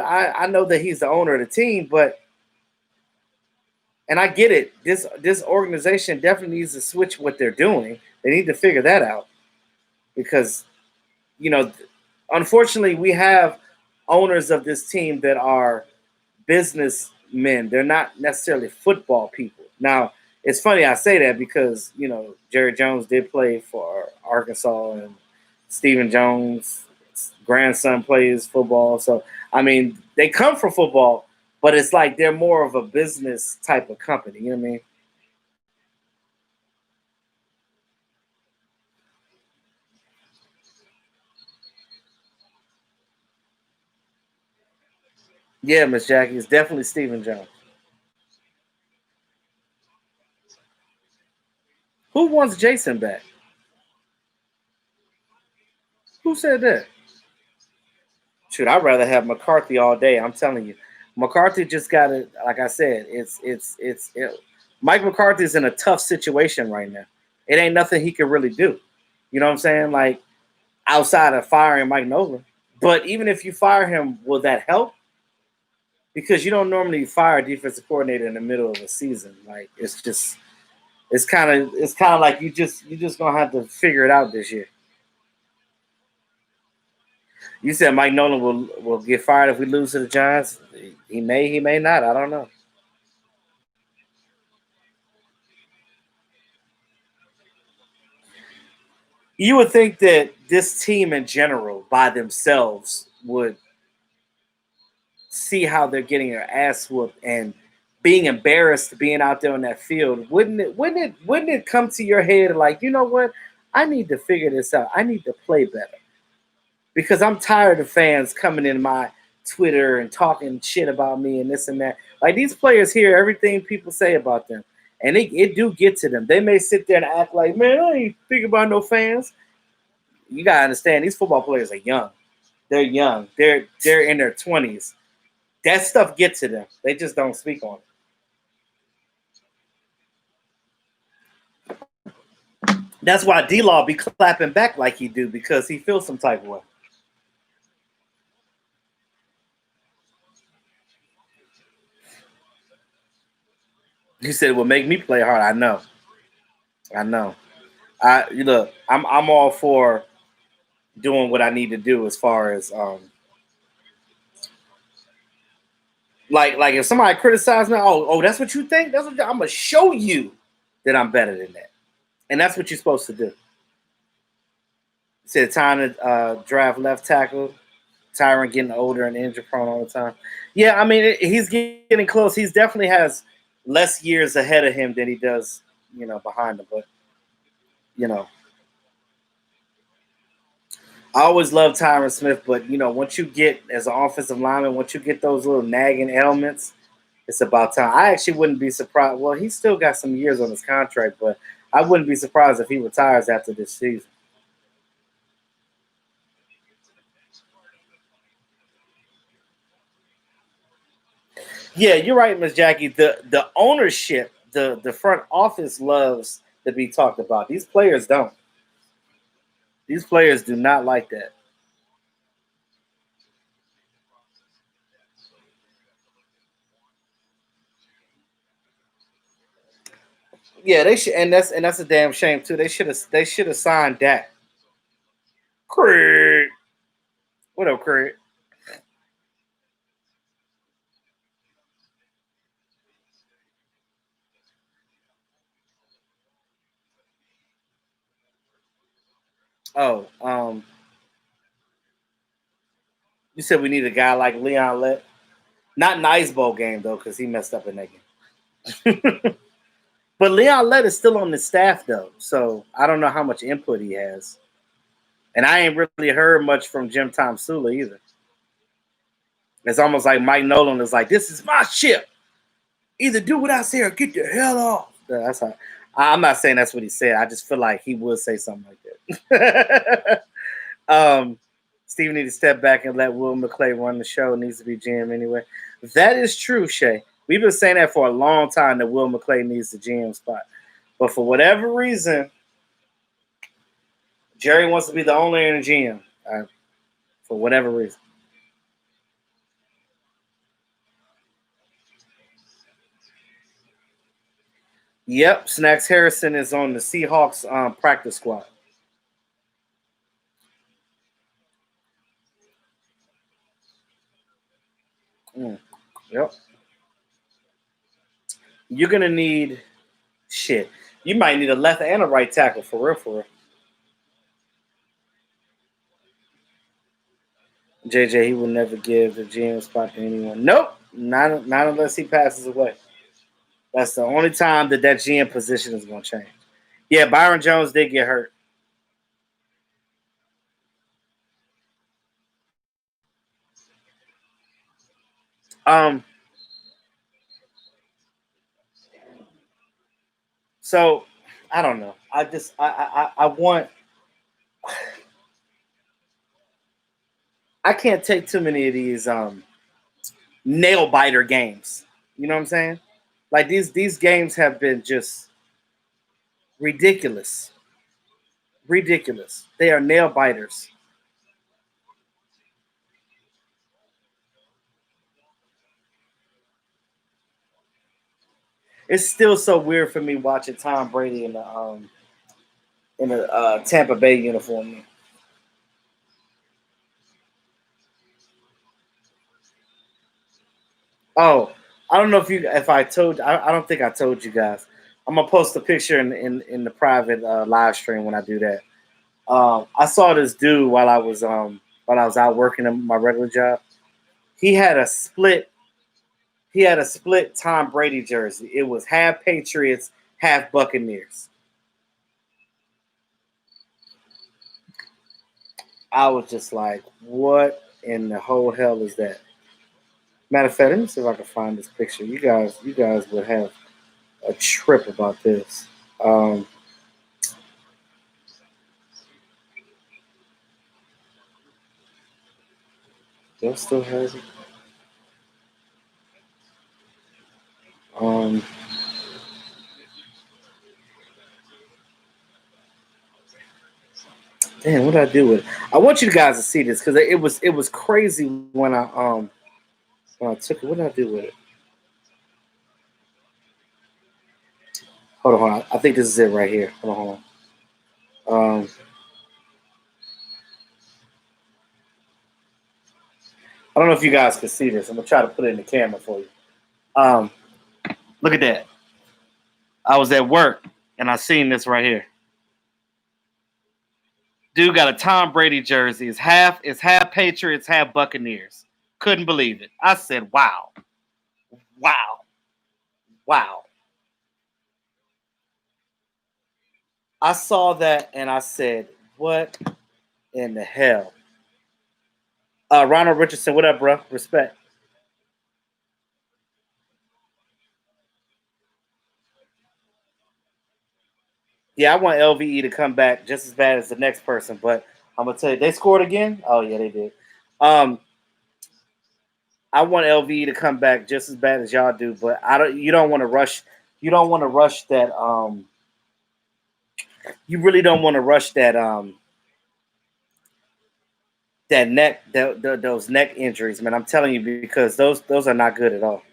that he's the owner of the team, but and I get it. This organization definitely needs to switch what they're doing. They need to figure that out because, you know, unfortunately, we have owners of this team that are businessmen. They're not necessarily football people. Now, it's funny I say that because, you know, Jerry Jones did play for Arkansas and Stephen Jones' grandson plays football. So, I mean, they come from football, but it's like they're more of a business type of company. You know what I mean? Yeah, Miss Jackie, it's definitely Stephen Jones. Who wants Jason back? Who said that? Shoot, I'd rather have McCarthy all day. I'm telling you, McCarthy just got it. Like I said, Mike McCarthy's in a tough situation right now. It ain't nothing he can really do. You know what I'm saying? Like outside of firing Mike Nolan. But even if you fire him, will that help? Because you don't normally fire a defensive coordinator in the middle of a season. Like it's kind of like you just gonna have to figure it out this year. You said Mike Nolan will get fired if we lose to the Giants. He may not. I don't know. You would think that this team in general, by themselves, would see how they're getting their ass whooped and being embarrassed being out there on that field. Wouldn't it come to your head like, you know what? I need to figure this out. I need to play better because I'm tired of fans coming in my Twitter and talking shit about me and this and that. Like these players hear everything people say about them, and it do get to them. They may sit there and act like, man, I ain't thinking about no fans. You gotta understand, these football players are young. They're young. They're in their 20s. That stuff gets to them. They just don't speak on it. That's why D-Law be clapping back like he do because he feels some type of way. He said it would make me play hard. I know. I know. You look, I'm all for doing what I need to do as far as like if somebody criticizes me, oh that's what you think? That's what I'm gonna show you that I'm better than that. And that's what you're supposed to do. Said time to draft left tackle. Tyron getting older and injury prone all the time. Yeah, I mean he's getting close. He's definitely has less years ahead of him than he does, behind him. But you know, I always love Tyron Smith, but once you get as an offensive lineman, once you get those little nagging ailments, it's about time. I actually wouldn't be surprised. Well, he's still got some years on his contract, but I wouldn't be surprised if he retires after this season. Yeah, you're right, Miss Jackie. The ownership, the front office loves to be talked about. These players don't. These players do not like that. Yeah, they should, and that's a damn shame too. They should have signed Dak. Craig, what up, Craig? Oh, you said we need a guy like Leon Let. Not nice bowl game though, because he messed up in that game. But Leon Lett is still on the staff though, so I don't know how much input he has. And I ain't really heard much from Jim Tom Sula either. It's almost like Mike Nolan is like, "This is my ship. Either do what I say or get the hell off." That's how. I'm not saying that's what he said. I just feel like he would say something like that. Steve needs to step back and let Will McClay run the show. It needs to be GM anyway. That is true, Shay. We've been saying that for a long time that Will McClay needs the GM spot. But for whatever reason, Jerry wants to be the owner and the GM. For whatever reason. Yep, Snacks Harrison is on the Seahawks practice squad. Yep. You're gonna need shit. You might need a left and a right tackle for real, for real. JJ, he will never give the GM spot to anyone. Nope, not unless he passes away. That's the only time that GM position is going to change. Yeah, Byron Jones did get hurt. So I don't know. I want. I can't take too many of these nail biter games. You know what I'm saying? Like these games have been just ridiculous. Ridiculous. They are nail biters. It's still so weird for me watching Tom Brady in the Tampa Bay uniform. Oh, I don't know if I told. I don't think I told you guys. I'm gonna post a picture in the private live stream when I do that. I saw this dude while I was out working in my regular job. He had a split. He had a split Tom Brady jersey. It was half Patriots, half Buccaneers. I was just like, what in the whole hell is that? Matter of fact, let me see if I can find this picture. You guys would have a trip about this. Bill still has it. Damn, what did I do with it? I want you guys to see this because it was crazy when I took it. What did I do with it? Hold on. I think this is it right here. Hold on. I don't know if you guys can see this. I'm gonna try to put it in the camera for you. Look at that. I was at work and I seen this right here. Dude got a Tom Brady jersey. It's half Patriots, half Buccaneers. Couldn't believe it. I said, wow. Wow. Wow. I saw that and I said, what in the hell? Ronald Richardson, what up, bro? Respect. Yeah, I want LVE to come back just as bad as the next person, but I'm gonna tell you, they scored again. Oh yeah, they did. I want LVE to come back just as bad as y'all do, but I don't. You don't want to rush. You don't want to rush that. You really don't want to rush that. That neck, those neck injuries, man. I'm telling you because those are not good at all.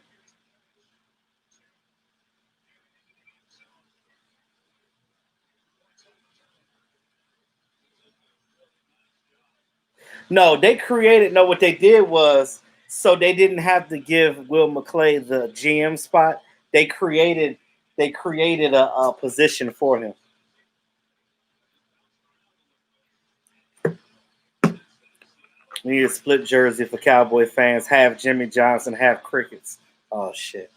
No, they created. No, what they did was so they didn't have to give Will McClay the GM spot. They created. They created a position for him. We need a split jersey for Cowboy fans. Half Jimmy Johnson, half Crickets. Oh shit.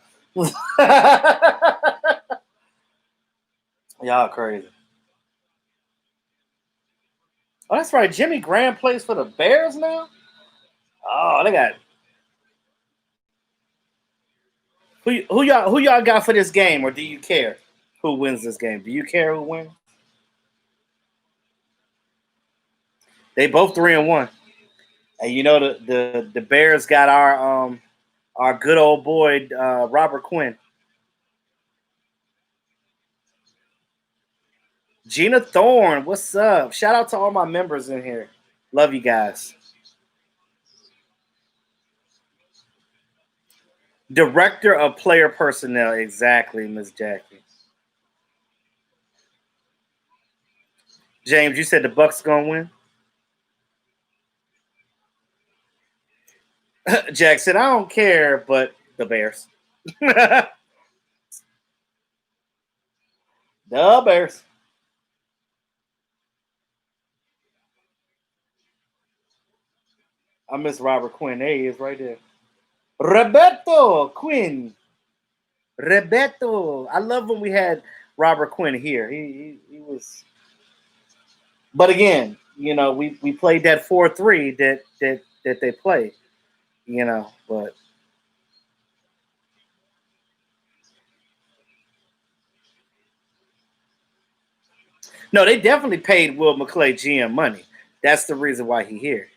Y'all crazy. Oh, that's right. Jimmy Graham plays for the Bears now. Oh, they got who y'all got for this game, or do you care? Who wins this game? Do you care who wins? They both 3-1. And you know the Bears got our good old boy Robert Quinn. Gina Thorne, what's up? Shout out to all my members in here. Love you guys. Director of Player Personnel, exactly, Miss Jackie. James, you said the Bucks gonna win. Jack said, I don't care, but the Bears. The Bears. I miss Robert Quinn. There he is right there. Roberto Quinn. Roberto. I love when we had Robert Quinn here. He was. But again, you know, we played that 4-3 that they played. You know, but no, they definitely paid Will McClay GM money. That's the reason why he here.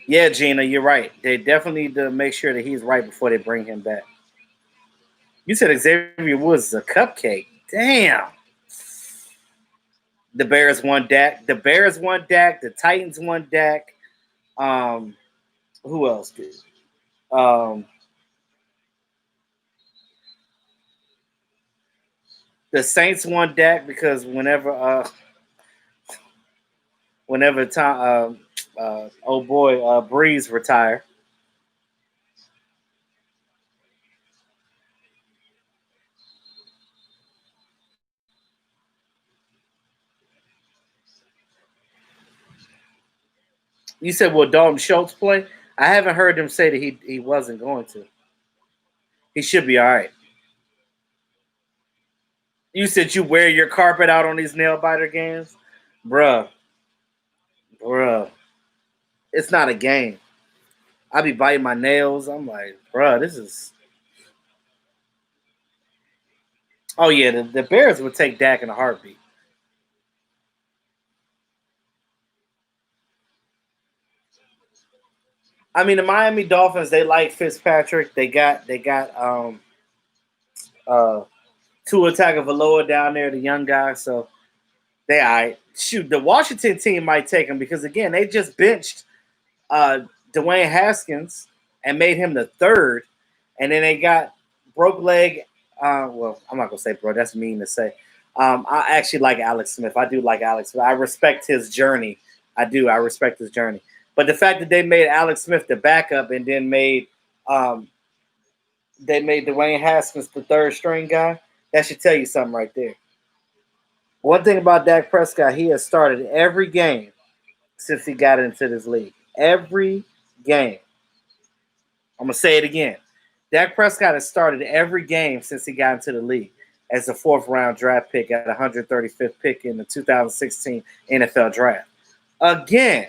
Yeah, Gina, you're right. They definitely need to make sure that he's right before they bring him back. You said Xavier Woods is a cupcake. Damn. The Bears won Dak. The Bears won Dak. The Titans won Dak. Who else did? Um, the Saints won Dak because whenever Tom, oh boy, Breeze retired. You said, will Dalton Schultz play? I haven't heard him say that he wasn't going to. He should be all right. You said you wear your carpet out on these nail biter games? Bruh. Bruh. It's not a game. I be biting my nails. I'm like, bruh, this is. Oh, yeah, the Bears would take Dak in a heartbeat. I mean, the Miami Dolphins, they like Fitzpatrick. They got uh Tua Tagovailoa down there, the young guy. So they all right. Shoot, the Washington team might take him because again, they just benched uh Dwayne Haskins and made him the third, and then they got broke leg. Well, I'm not gonna say bro. That's mean to say. I actually like Alex Smith. I do like Alex Smith. I respect his journey. I do. I respect his journey. But the fact that they made Alex Smith the backup and then um, they made Dwayne Haskins the third string guy, that should tell you something right there. One thing about Dak Prescott, he has started every game since he got into this league. Every game. I'm gonna say it again. Dak Prescott has started every game since he got into the league as a fourth round draft pick at 135th pick in the 2016 NFL draft. Again.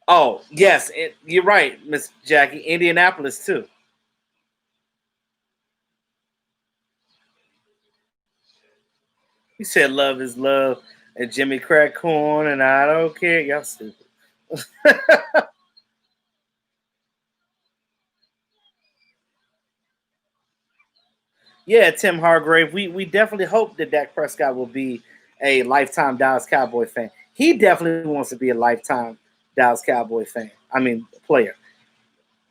Oh, yes, you're right, Miss Jackie. Indianapolis too. He said love is love and Jimmy crack corn and I don't care. Y'all stupid. Yeah, Tim Hargrave. We definitely hope that Dak Prescott will be a lifetime Dallas Cowboy fan. He definitely wants to be a lifetime Dallas Cowboy fan. I mean, player.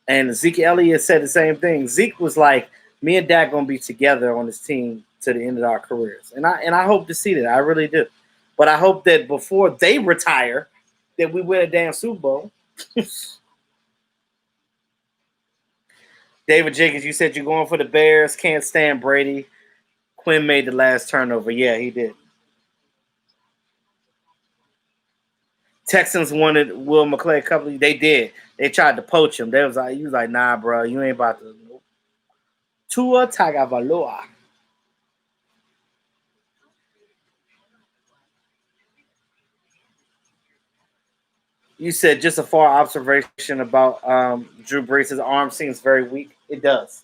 And Zeke Elliott said the same thing. Zeke was like, "Me and Dak gonna be together on this team to the end of our careers," and I hope to see that. I really do. But I hope that before they retire, that we win a damn Super Bowl. David Jenkins, you said you're going for the Bears. Can't stand Brady. Quinn made the last turnover. Yeah, he did. Texans wanted Will McClay a couple. They did. They tried to poach him. They was like, he was like, nah, bro, you ain't about to. Tua Tagovailoa. You said just a far observation about Drew Brees. His arm seems very weak. It does.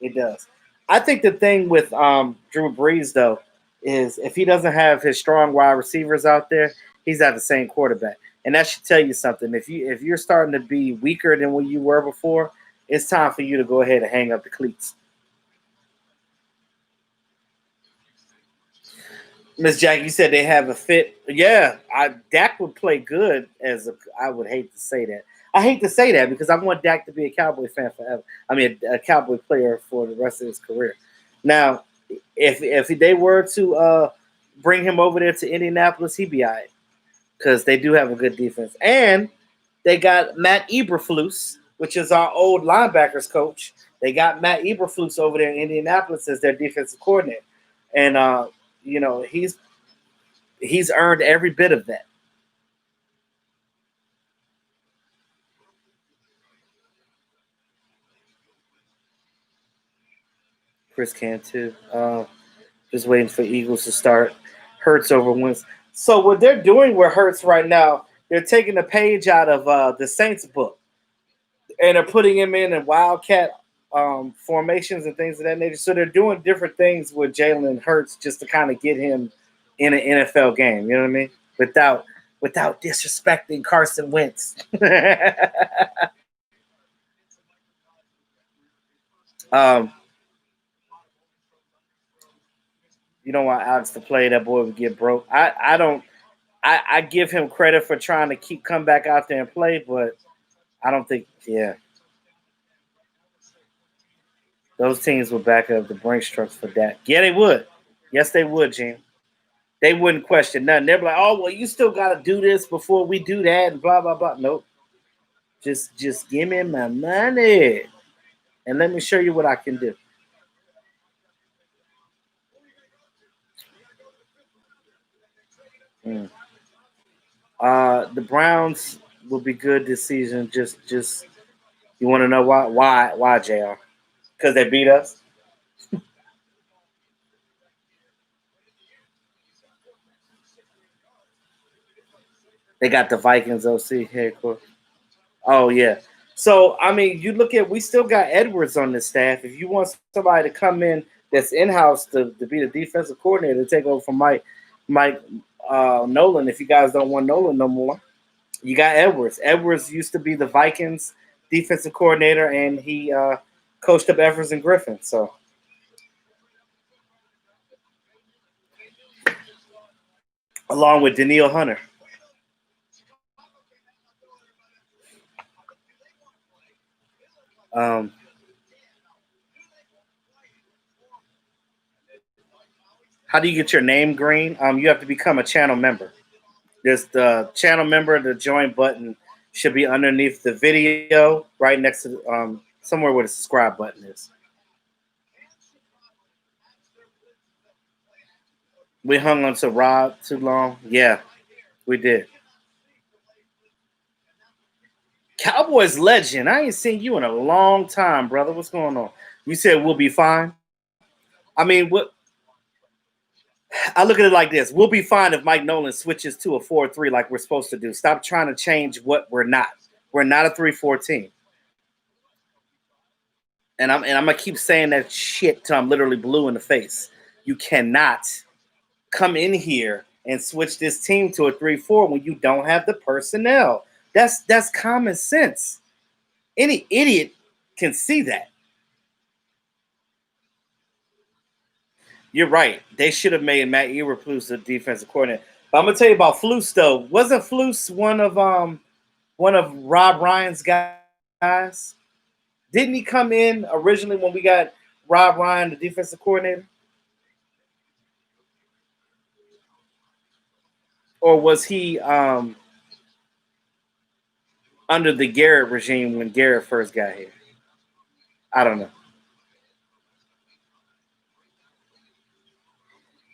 It does. I think the thing with Drew Brees though is if he doesn't have his strong wide receivers out there, he's at the same quarterback, and that should tell you something. If you're starting to be weaker than what you were before, it's time for you to go ahead and hang up the cleats. Miss Jack, you said they have a fit. Yeah, Dak would play good as a. I would hate to say that. I hate to say that because I want Dak to be a Cowboy fan forever. I mean, a Cowboy player for the rest of his career. Now, if they were to bring him over there to Indianapolis, he'd be all right because they do have a good defense, and they got Matt Eberflus, which is our old linebackers coach. They got Matt Eberflus over there in Indianapolis as their defensive coordinator, and he's earned every bit of that. Chris can too. Just waiting for Eagles to start Hurts over Wentz. So what they're doing with Hurts right now, they're taking a page out of the Saints book and they're putting him in wildcat formations and things of that nature. So they're doing different things with Jalen Hurts just to kind of get him in an NFL game. You know what I mean? Without disrespecting Carson Wentz. um, you don't want Alex to play. That boy would get broke. I don't. I give him credit for trying to come back out there and play, but I don't think. Yeah, those teams would back up the Brinks trucks for that. Yeah, they would. Yes, they would, Gene. They wouldn't question nothing. They'd be like, "Oh, well, you still got to do this before we do that," and blah blah blah. Nope. Just give me my money and let me show you what I can do. Mm. The Browns will be good this season. Just you want to know why? Why, Jr. Because they beat us. They got the Vikings OC headquarters. Oh yeah. So I mean, you look at we still got Edwards on the staff. If you want somebody to come in that's in house to be the defensive coordinator to take over from Mike Nolan, if you guys don't want Nolan no more, you got Edwards. Edwards used to be the Vikings defensive coordinator, and he coached up Evers and Griffin. So along with Daniil Hunter. Um, how do you get your name green? You have to become a channel member. There's the channel member, the join button should be underneath the video, right next to somewhere where the subscribe button is. We hung on to Rob too long. Yeah, we did. Cowboys legend. I ain't seen you in a long time, brother. What's going on? You said we'll be fine. I mean, what I look at it like this: we'll be fine if Mike Nolan switches to a 4-3 like we're supposed to do. Stop trying to change what we're not. We're not a 3-4 team. And I'm gonna keep saying that shit till I'm literally blue in the face. You cannot come in here and switch this team to a 3-4 when you don't have the personnel. That's common sense. Any idiot can see that. You're right. They should have made Matt Eberflus the defensive coordinator. But I'm gonna tell you about Flus though. Wasn't Flus one of Rob Ryan's guys? Didn't he come in originally when we got Rob Ryan, the defensive coordinator? Or was he under the Garrett regime when Garrett first got here? I don't know.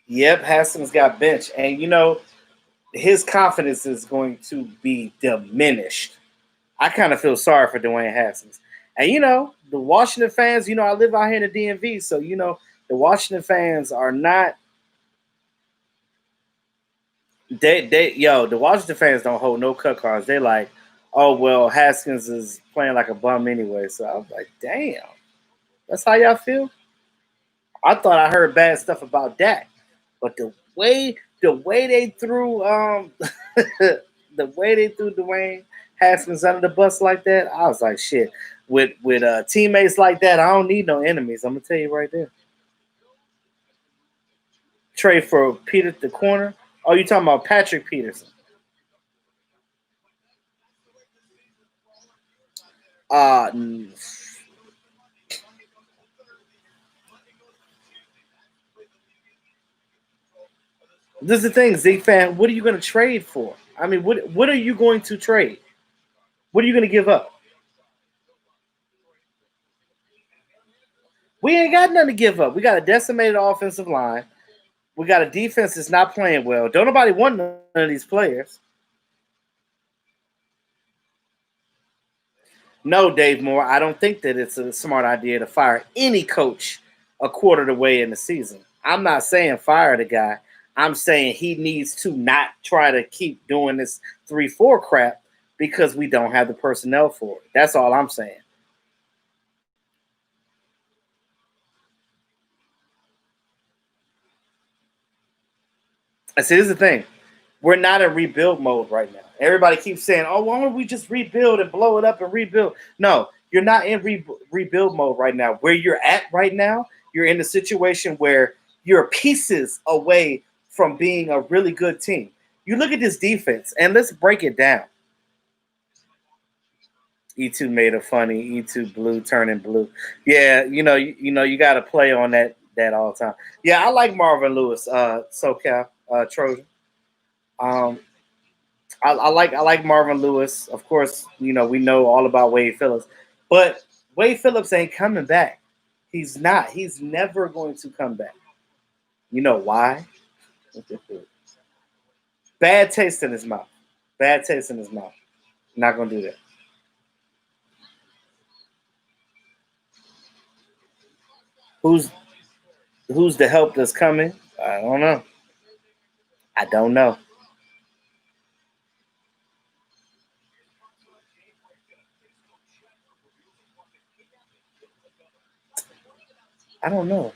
Yep, Haskins got benched, and his confidence is going to be diminished. I kind of feel sorry for Dwayne Haskins, and the Washington fans. I live out here in the DMV, so the Washington fans are not The Washington fans don't hold no cut cards. They like, oh well, Haskins is playing like a bum anyway. So I was like, damn, that's how y'all feel. I thought I heard bad stuff about Dak, but the way they threw the way they threw Dwayne Haskins under the bus like that, I was like, shit. With teammates like that, I don't need no enemies. I'm gonna tell you right there. Trade for Peter the corner. Oh, you talking about Patrick Peterson? Uh this is the thing, Zeke fan. What are you gonna trade for? I mean, what are you going to trade? What are you gonna give up? We ain't got nothing to give up. We got a decimated offensive line. We got a defense that's not playing well. Don't nobody want none of these players. No, Dave Moore, I don't think that it's a smart idea to fire any coach a quarter of the way in the season. I'm not saying fire the guy. I'm saying he needs to not try to keep doing this 3-4 crap because we don't have the personnel for it. That's all I'm saying. I see, this is the thing. We're not in rebuild mode right now. Everybody keeps saying, "Oh, why don't we just rebuild and blow it up and rebuild?" No, you're not in rebuild mode right now. Where you're at right now, you're in a situation where you're pieces away from being a really good team. You look at this defense, and let's break it down. E2 made a funny E2 blue turning blue. Yeah, you got to play on that all the time. Yeah, I like Marvin Lewis, SoCal Trojan. Um, I like Marvin Lewis. Of course, we know all about Wade Phillips, but Wade Phillips ain't coming back. He's not. He's never going to come back. You know why? Bad taste in his mouth. Bad taste in his mouth. Not gonna do that. Who's who's the help that's coming? I don't know. I don't know. I don't know.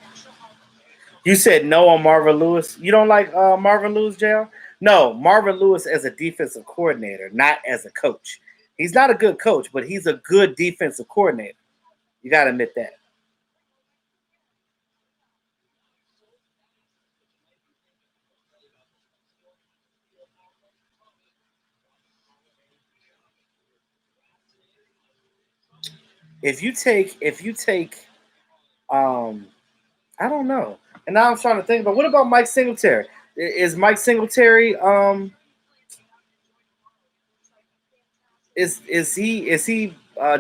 You said no on Marvin Lewis. You don't like Marvin Lewis, JL? No, Marvin Lewis as a defensive coordinator, not as a coach. He's not a good coach, but he's a good defensive coordinator. You got to admit that. If you take, um, I don't know. And now I'm trying to think. But what about Mike Singletary? Is Mike Singletary is he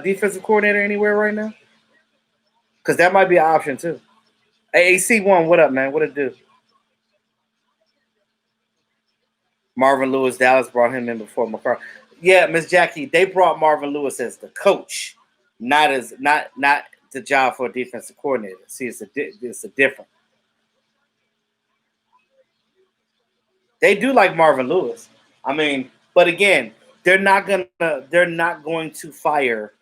defensive coordinator anywhere right now? Because that might be an option too. Hey, AC1, what up, man? What it do? Marvin Lewis, Dallas brought him in before McCarthy. Yeah, Miss Jackie, they brought Marvin Lewis as the coach, not the job for a defensive coordinator. See, it's a different. They do like Marvin Lewis. I mean, but again, they're not going to fire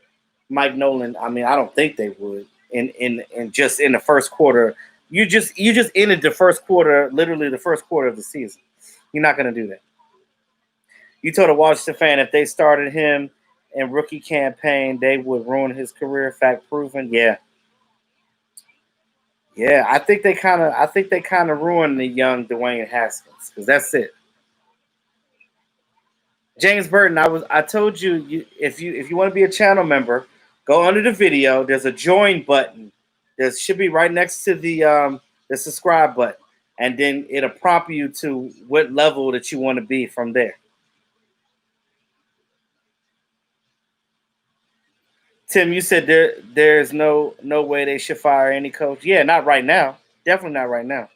Mike Nolan. I mean, I don't think they would. In just in the first quarter, you just ended the first quarter, literally the first quarter of the season. You're not going to do that. You told a Washington fan if they started him in rookie campaign, they would ruin his career. Fact proven. Yeah, yeah. I think they kind of ruined the young Dwayne Haskins because that's it. James Burton, I told you, if you want to be a channel member, go under the video. There's a join button. There should be right next to the subscribe button, and then it'll prompt you to what level that you want to be from there. Tim, you said there's no way they should fire any coach. Yeah, not right now. Definitely not right now.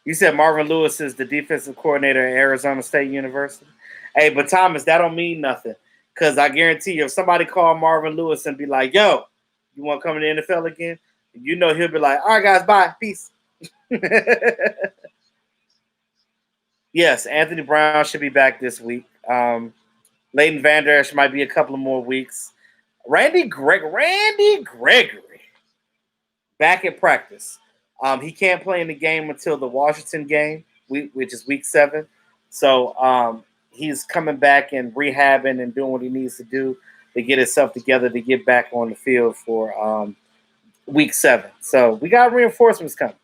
You said Marvin Lewis is the defensive coordinator at Arizona State University. Hey, but Thomas, that don't mean nothing. Cause I guarantee you, if somebody called Marvin Lewis and be like, "Yo, you want to come to the NFL again?" You know he'll be like, "All right, guys, bye, peace." Yes, Anthony Brown should be back this week. Leighton Vander Esch might be a couple of more weeks. Randy Gregory back at practice. He can't play in the game until the Washington game, which is week 7. So he's coming back and rehabbing and doing what he needs to do to get himself together to get back on the field for week 7. So we got reinforcements coming,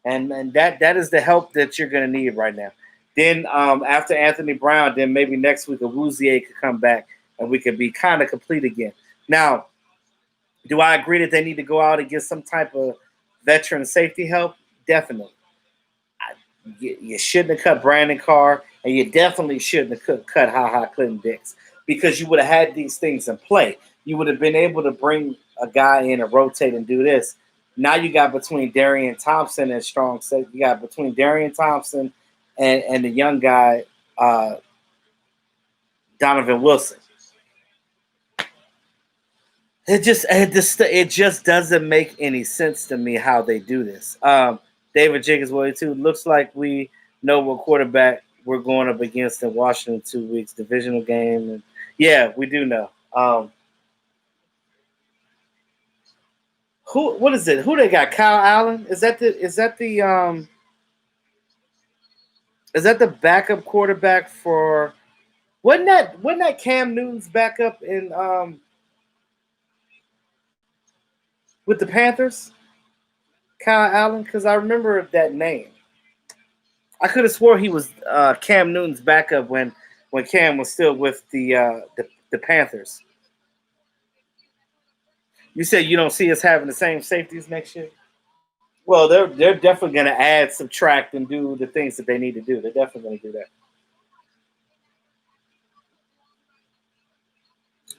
and that is the help that you're going to need right now. Then after Anthony Brown, then maybe next week Awuzie could come back and we could be kind of complete again. Now, do I agree that they need to go out and get some type of veteran safety help? Definitely. You shouldn't have cut Brandon Carr, and you definitely shouldn't have cut Ha Clinton Dix, because you would have had these things in play. You would have been able to bring a guy in and rotate and do this. Now you got between Darian Thompson and strong safety. You got between Darian Thompson and the young guy, Donovan Wilson. It just doesn't make any sense to me how they do this. David Jenkins, too. Looks like we know what quarterback we're going up against in Washington in 2 weeks, divisional game. And yeah, we do know. What is it? Who they got? Kyle Allen? Is that the backup quarterback for? Wasn't that Cam Newton's backup in with the Panthers? Kyle Allen, because I remember that name. I could have swore he was Cam Newton's backup when Cam was still with the Panthers. You said you don't see us having the same safeties next year? Well, they're definitely going to add, subtract, and do the things that they need to do. They're definitely going to do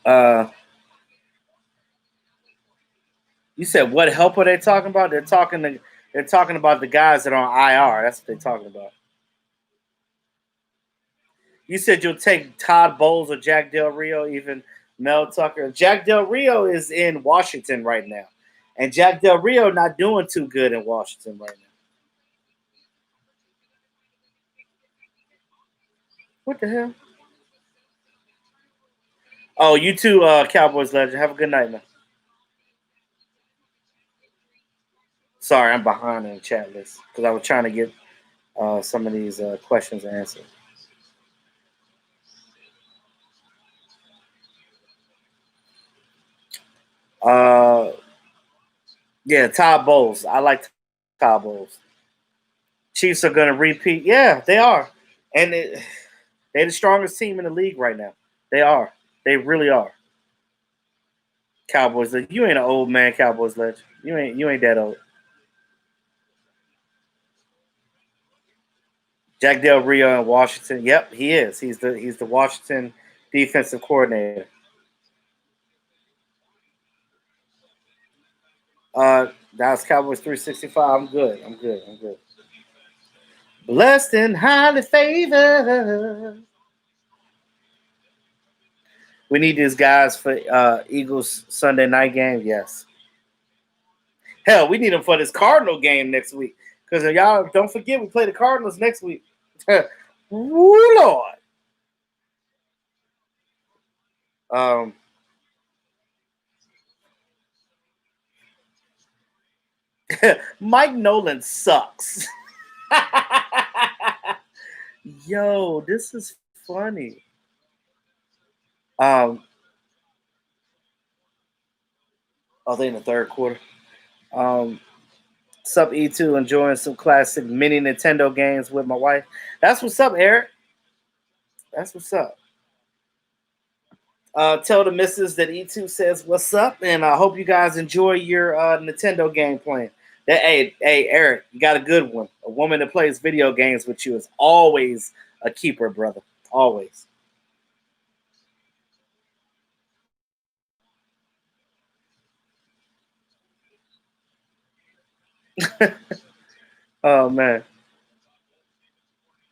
that. You said what help are they talking about? They're talking about the guys that are on IR. That's what they're talking about. You said you'll take Todd Bowles or Jack Del Rio, even Mel Tucker. Jack Del Rio is in Washington right now, and Jack Del Rio not doing too good in Washington right now. What the hell? Oh, you too, Cowboys legend. Have a good night, man. Sorry, I'm behind in the chat list because I was trying to get some of these questions answered. Yeah, Todd Bowles. I like Todd Bowles. Chiefs are going to repeat. Yeah, they are. And they're the strongest team in the league right now. They are. They really are. Cowboys. You ain't an old man, Cowboys legend. You ain't that old. Jack Del Rio in Washington. Yep, he is. He's the Washington defensive coordinator. Dallas Cowboys 365. I'm good. Blessed and highly favored. We need these guys for Eagles Sunday night game. Yes. Hell, we need them for this Cardinal game next week. Because y'all don't forget, we play the Cardinals next week. Woo, Lord. Mike Nolan sucks. Yo, this is funny. Are they in the third quarter? Sup, E2, enjoying some classic mini Nintendo games with my wife. That's what's up, Eric. That's what's up. Tell the missus that E2 says what's up, and I hope you guys enjoy your Nintendo game playing. Hey, Eric, you got a good one. A woman that plays video games with you is always a keeper, brother. Always. Oh man.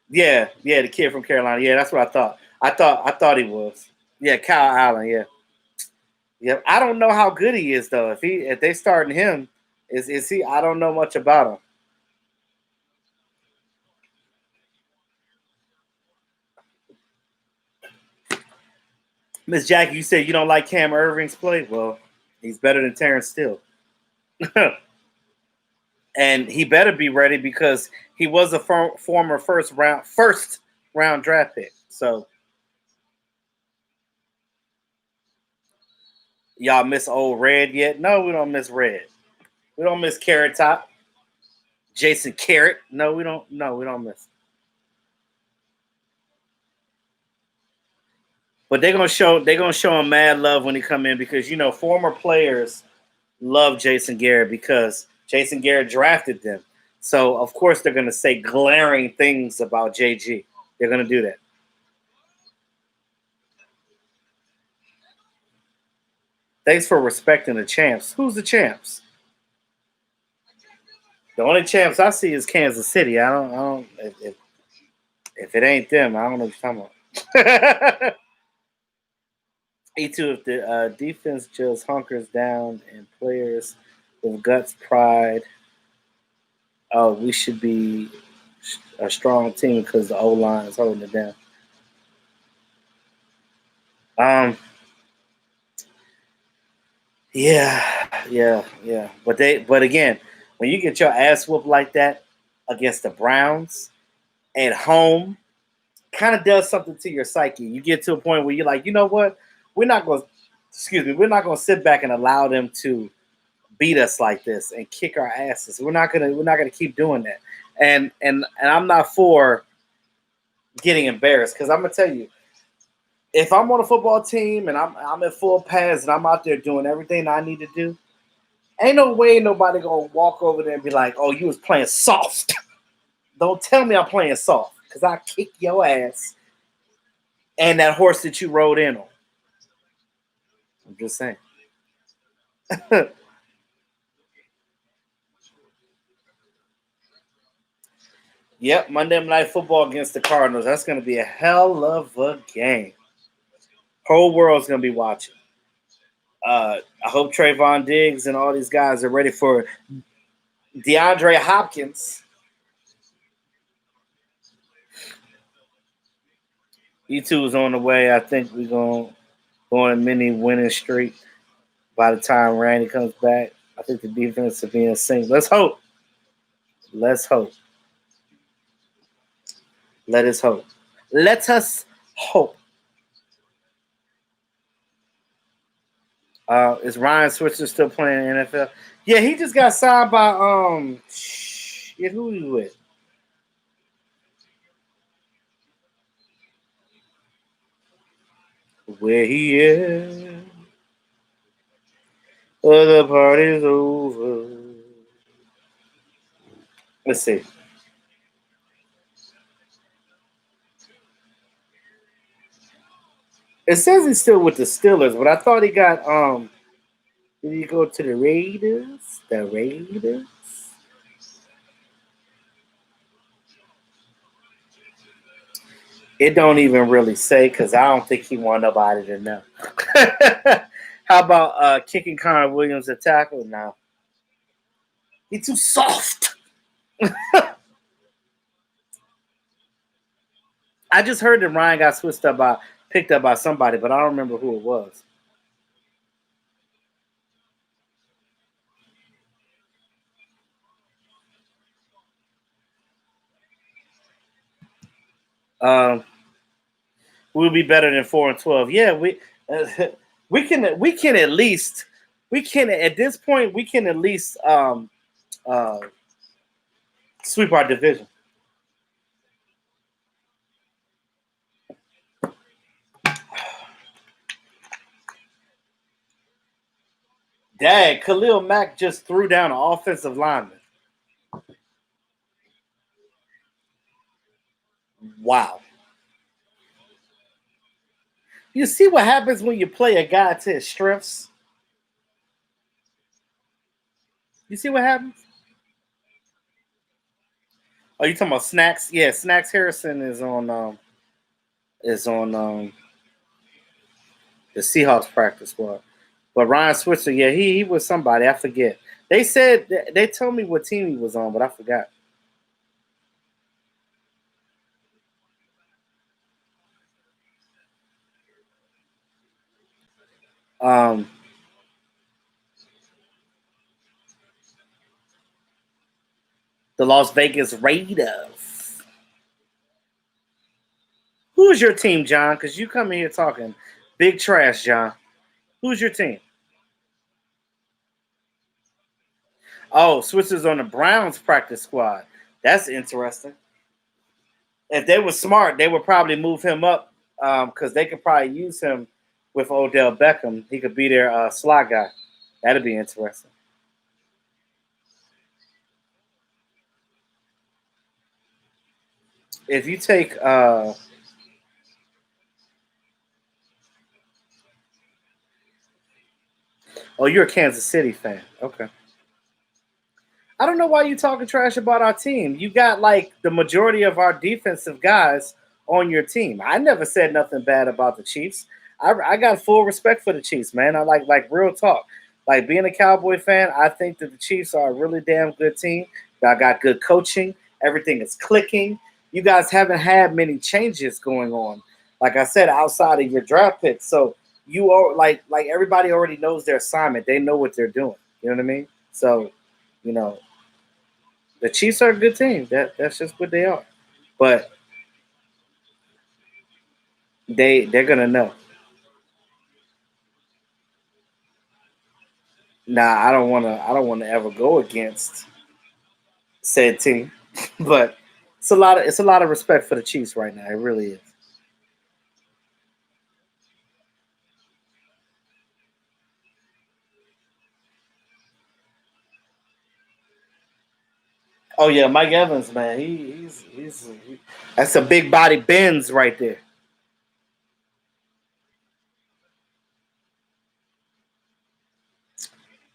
Yeah, the kid from Carolina. Yeah, that's what I thought. I thought he was. Yeah, Kyle Allen. Yeah. Yeah. I don't know how good he is though. If they starting him, is he? I don't know much about him. Miss Jackie, you said you don't like Cam Irving's play. Well, he's better than Terrence Steele. And he better be ready because he was a former first round draft pick. So y'all miss old Red yet? No, we don't miss Red. We don't miss Carrot Top. Jason Carrot. No, we don't. No, we don't miss. But they're gonna show him mad love when he come in because former players love Jason Garrett because Jason Garrett drafted them. So of course they're gonna say glaring things about JG. They're gonna do that. Thanks for respecting the champs. Who's the champs? The only champs I see is Kansas City. I don't. If it ain't them, I don't know what you're talking about. E2, if the defense just hunkers down and players with guts, pride, we should be a strong team because the O line is holding it down. Yeah. But again, when you get your ass whooped like that against the Browns at home, kind of does something to your psyche. You get to a point where you're like, you know what? We're not going to sit back and allow them to beat us like this and kick our asses. We're not gonna keep doing that. And I'm not for getting embarrassed because I'm gonna tell you, if I'm on a football team and I'm in full pads and I'm out there doing everything I need to do, ain't no way nobody gonna walk over there and be like, "Oh, you was playing soft." Don't tell me I'm playing soft because I kick your ass and that horse that you rode in on. I'm just saying. Yep, Monday Night Football against the Cardinals. That's going to be a hell of a game. Whole world's going to be watching. I hope Trayvon Diggs and all these guys are ready for DeAndre Hopkins. E2 is on the way. I think we're going to go on a mini winning streak by the time Randy comes back. I think the defense will be in sync. Let's hope. Let's hope. Let us hope. Let us hope. Is Ryan Switzer still playing in the NFL? Yeah, he just got signed by who he with? Where he is? Oh, the party's over. Let's see. It says he's still with the Steelers, but I thought he got did he go to the Raiders? The Raiders? It don't even really say because I don't think he want nobody to know. How about kicking Connor Williams a tackle? No. He's too soft. I just heard that Ryan got picked up by somebody, but I don't remember who it was. We'll be better than 4-12. Yeah, we can at least at this point we can at least sweep our division. Dad, Khalil Mack just threw down an offensive lineman. Wow. You see what happens when you play a guy to his strengths? You see what happens? Oh, you talking about Snacks? Yeah, Snacks Harrison is on the Seahawks practice squad. But Ryan Switzer, yeah, he was somebody. I forget. They told me what team he was on, but I forgot. Um, the Las Vegas Raiders. Who's your team, John? Because you come in here talking big trash, John. Who's your team? Oh, Switzer's on the Browns practice squad. That's interesting. If they were smart, they would probably move him up because they could probably use him with Odell Beckham. He could be their slot guy. That'd be interesting. If you take, oh, you're a Kansas City fan. Okay. I don't know why you talking trash about our team. You got like the majority of our defensive guys on your team. I never said nothing bad about the Chiefs. I got full respect for the Chiefs, man. I like real talk. Like being a Cowboy fan, I think that the Chiefs are a really damn good team. Y'all got good coaching. Everything is clicking. You guys haven't had many changes going on. Like I said, outside of your draft picks. So you are like everybody already knows their assignment. They know what they're doing. You know what I mean? So, you know, the Chiefs are a good team. That's just what they are. But they're gonna know. Nah, I don't wanna ever go against said team. But it's a lot of respect for the Chiefs right now. It really is. Oh yeah, Mike Evans, man. That's a big body Benz right there.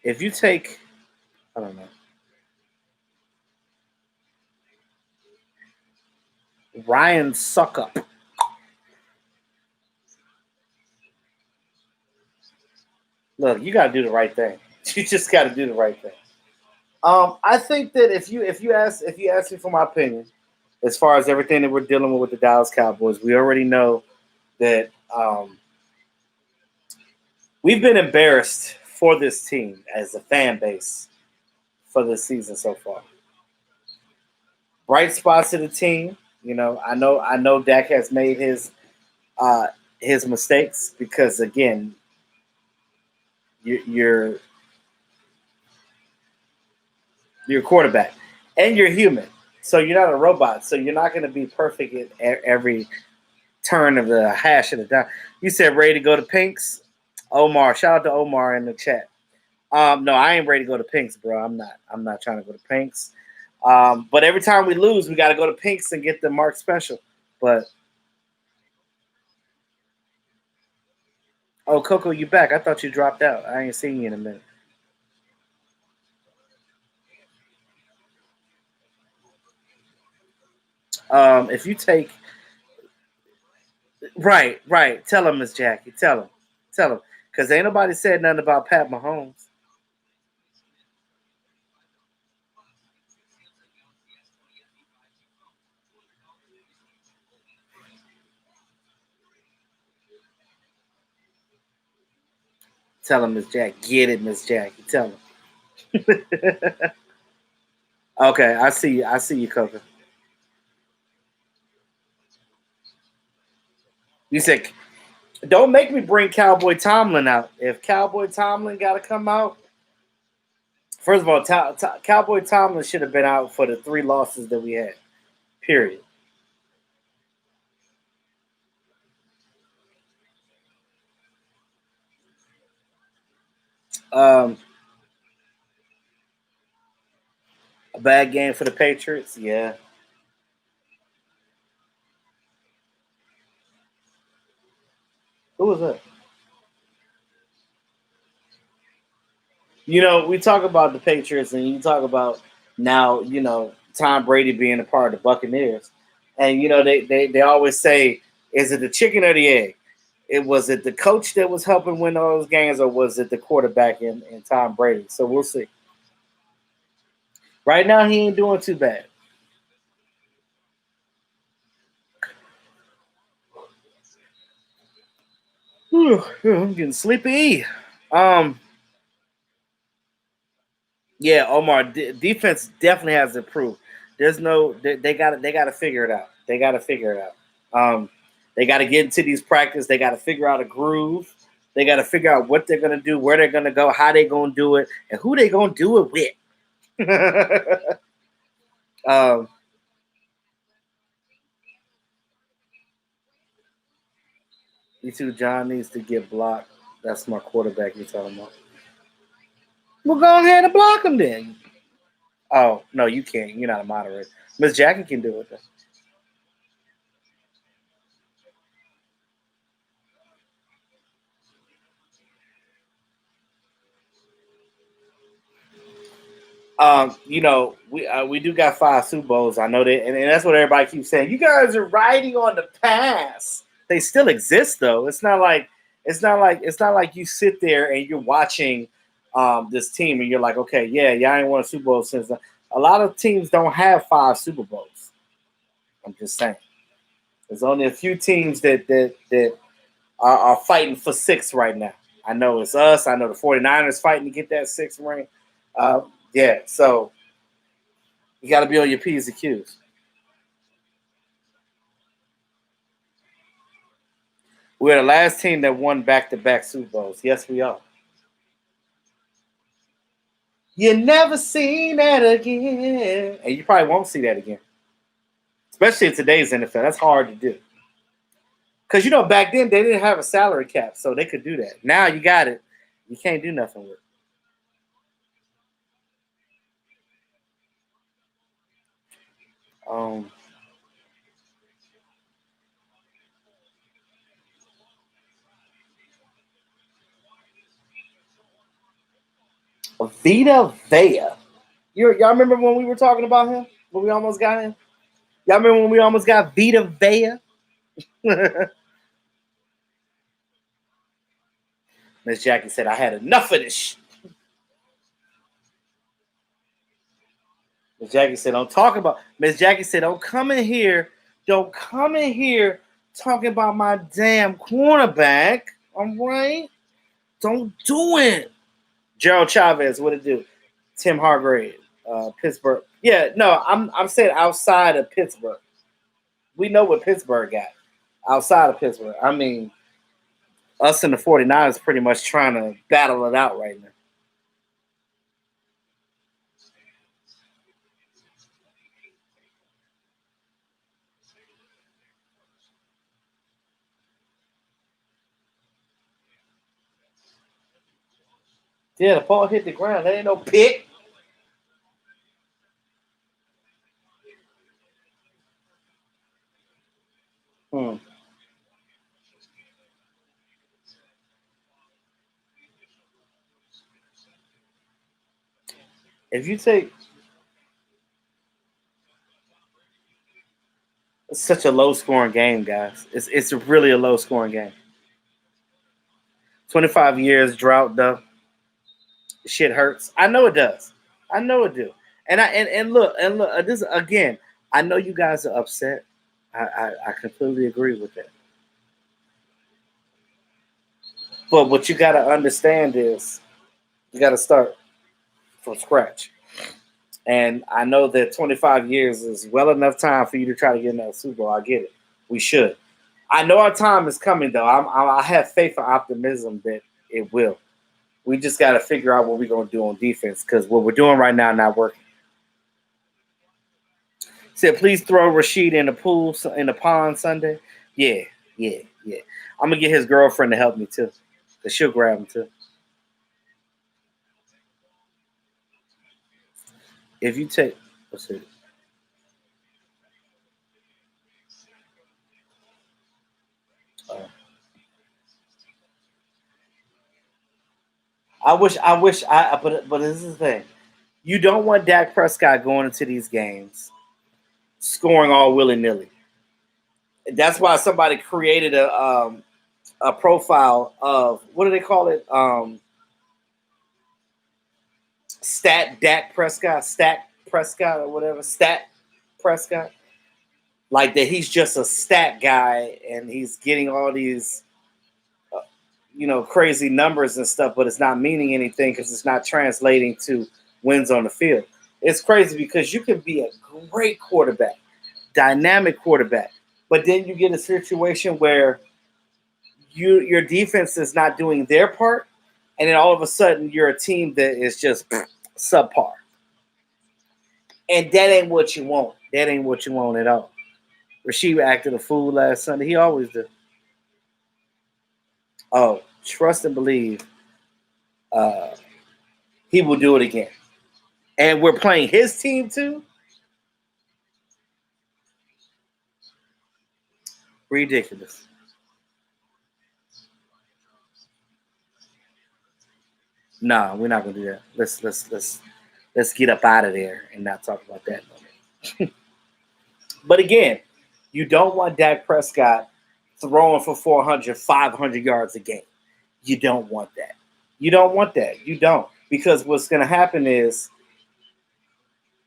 If you take, I don't know, Ryan Suckup. Look, you gotta do the right thing. You just gotta do the right thing. I think that if you ask me for my opinion, as far as everything that we're dealing with the Dallas Cowboys, we already know that we've been embarrassed for this team as a fan base for this season so far. Bright spots of the team, I know Dak has made uh, his mistakes because again, you're you're a quarterback and you're human, so you're not a robot. So you're not going to be perfect at every turn of the hash of the down. You said ready to go to Pinks, Omar. Shout out to Omar in the chat. No, I ain't ready to go to Pinks, bro. I'm not. I'm not trying to go to Pinks. But every time we lose, we got to go to Pinks and get the Mark Special. But oh, Coco, you back? I thought you dropped out. I ain't seen you in a minute. If you take right, right, tell him, Miss Jackie. Tell him, because ain't nobody said nothing about Pat Mahomes. Tell him, Miss Jack. Get it, Miss Jackie. Tell him. Okay, I see you. I see you, Coco. You said, don't make me bring Cowboy Tomlin out. If Cowboy Tomlin got to come out, first of all, Cowboy Tomlin should have been out for the three losses that we had. Period. Um, a bad game for the Patriots. Yeah. Who was that? We talk about the Patriots, and you talk about now, Tom Brady being a part of the Buccaneers, and they always say, is it the chicken or the egg? Was it the coach that was helping win all those games, or was it the quarterback in Tom Brady? So we'll see. Right now, he ain't doing too bad. I'm getting sleepy. Um, yeah, Omar, defense definitely has improved. There's no, they got to figure it out. They got to figure it out. They got to get into these practice. They got to figure out a groove. They got to figure out what they're gonna do, where they're gonna go, how they're gonna do it, and who they're gonna do it with. um, you two, John needs to get blocked. That's my quarterback you're talking about. Well, go ahead and block him then. Oh no, you can't. You're not a moderator. Miss Jackie can do it. Though. We do got 5 Super Bowls. I know that, and that's what everybody keeps saying. You guys are riding on the past. They still exist, though. It's not like you sit there and you're watching this team and you're like, okay, yeah, y'all ain't won a Super Bowl since. A lot of teams don't have 5 Super Bowls. I'm just saying. There's only a few teams that are fighting for 6 right now. I know it's us. I know the 49ers fighting to get that 6th ring. Yeah, so you got to be on your P's and Q's. We're the last team that won back-to-back Super Bowls. Yes, we are. You never seen that again. And you probably won't see that again. Especially in today's NFL. That's hard to do. Because, back then they didn't have a salary cap, so they could do that. Now you got it. You can't do nothing with it. Um, Vita Vea. Y'all remember when we were talking about him? When we almost got him? Y'all remember when we almost got Vita Vea? Miss Jackie said, I had enough of this. Miss Jackie said, don't talk about. Miss Jackie said, don't come in here. Don't come in here talking about my damn cornerback. All right? Don't do it. Gerald Chavez, what it do? Tim Hargrave, Pittsburgh. Yeah, no, I'm saying outside of Pittsburgh. We know what Pittsburgh got. Outside of Pittsburgh. I mean, us and the 49ers pretty much trying to battle it out right now. Yeah, the ball hit the ground. That ain't no pick. Hmm. If you take it's such a low scoring game, guys. It's really a low scoring game. 25 years drought though. Shit hurts. I know it does. I know it do. And look, this again. I know you guys are upset. I completely agree with that. But what you got to understand is you got to start from scratch. And I know that 25 years is well enough time for you to try to get another Super Bowl. I get it. We should. I know our time is coming, though. I have faith and optimism that it will. We just got to figure out what we're going to do on defense because what we're doing right now not working. Said, please throw Rashid in the pool in the pond Sunday. Yeah, yeah, yeah. I'm gonna get his girlfriend to help me too, cause she'll grab him too. If you take, let's see. Uh, but this is the thing. You don't want Dak Prescott going into these games scoring all willy nilly. That's why somebody created a profile of what do they call it? Stat Dak Prescott, Stat Prescott, or whatever. Stat Prescott. Like that, he's just a stat guy, and he's getting all these. crazy numbers and stuff, but it's not meaning anything because it's not translating to wins on the field. It's crazy because you can be a great quarterback, dynamic quarterback, but then you get a situation where your defense is not doing their part, and then all of a sudden you're a team that is just subpar, and that ain't what you want. That ain't what you want at all. Rasheed acted a fool last Sunday. He always did. Oh, trust and believe. Uh, he will do it again. And we're playing his team too. Ridiculous. No, we're not gonna do that. Let's get up out of there and not talk about that no more. But again, you don't want Dak Prescott throwing for 400, 500 yards a game. You don't want that. You don't want that. You don't. Because what's going to happen is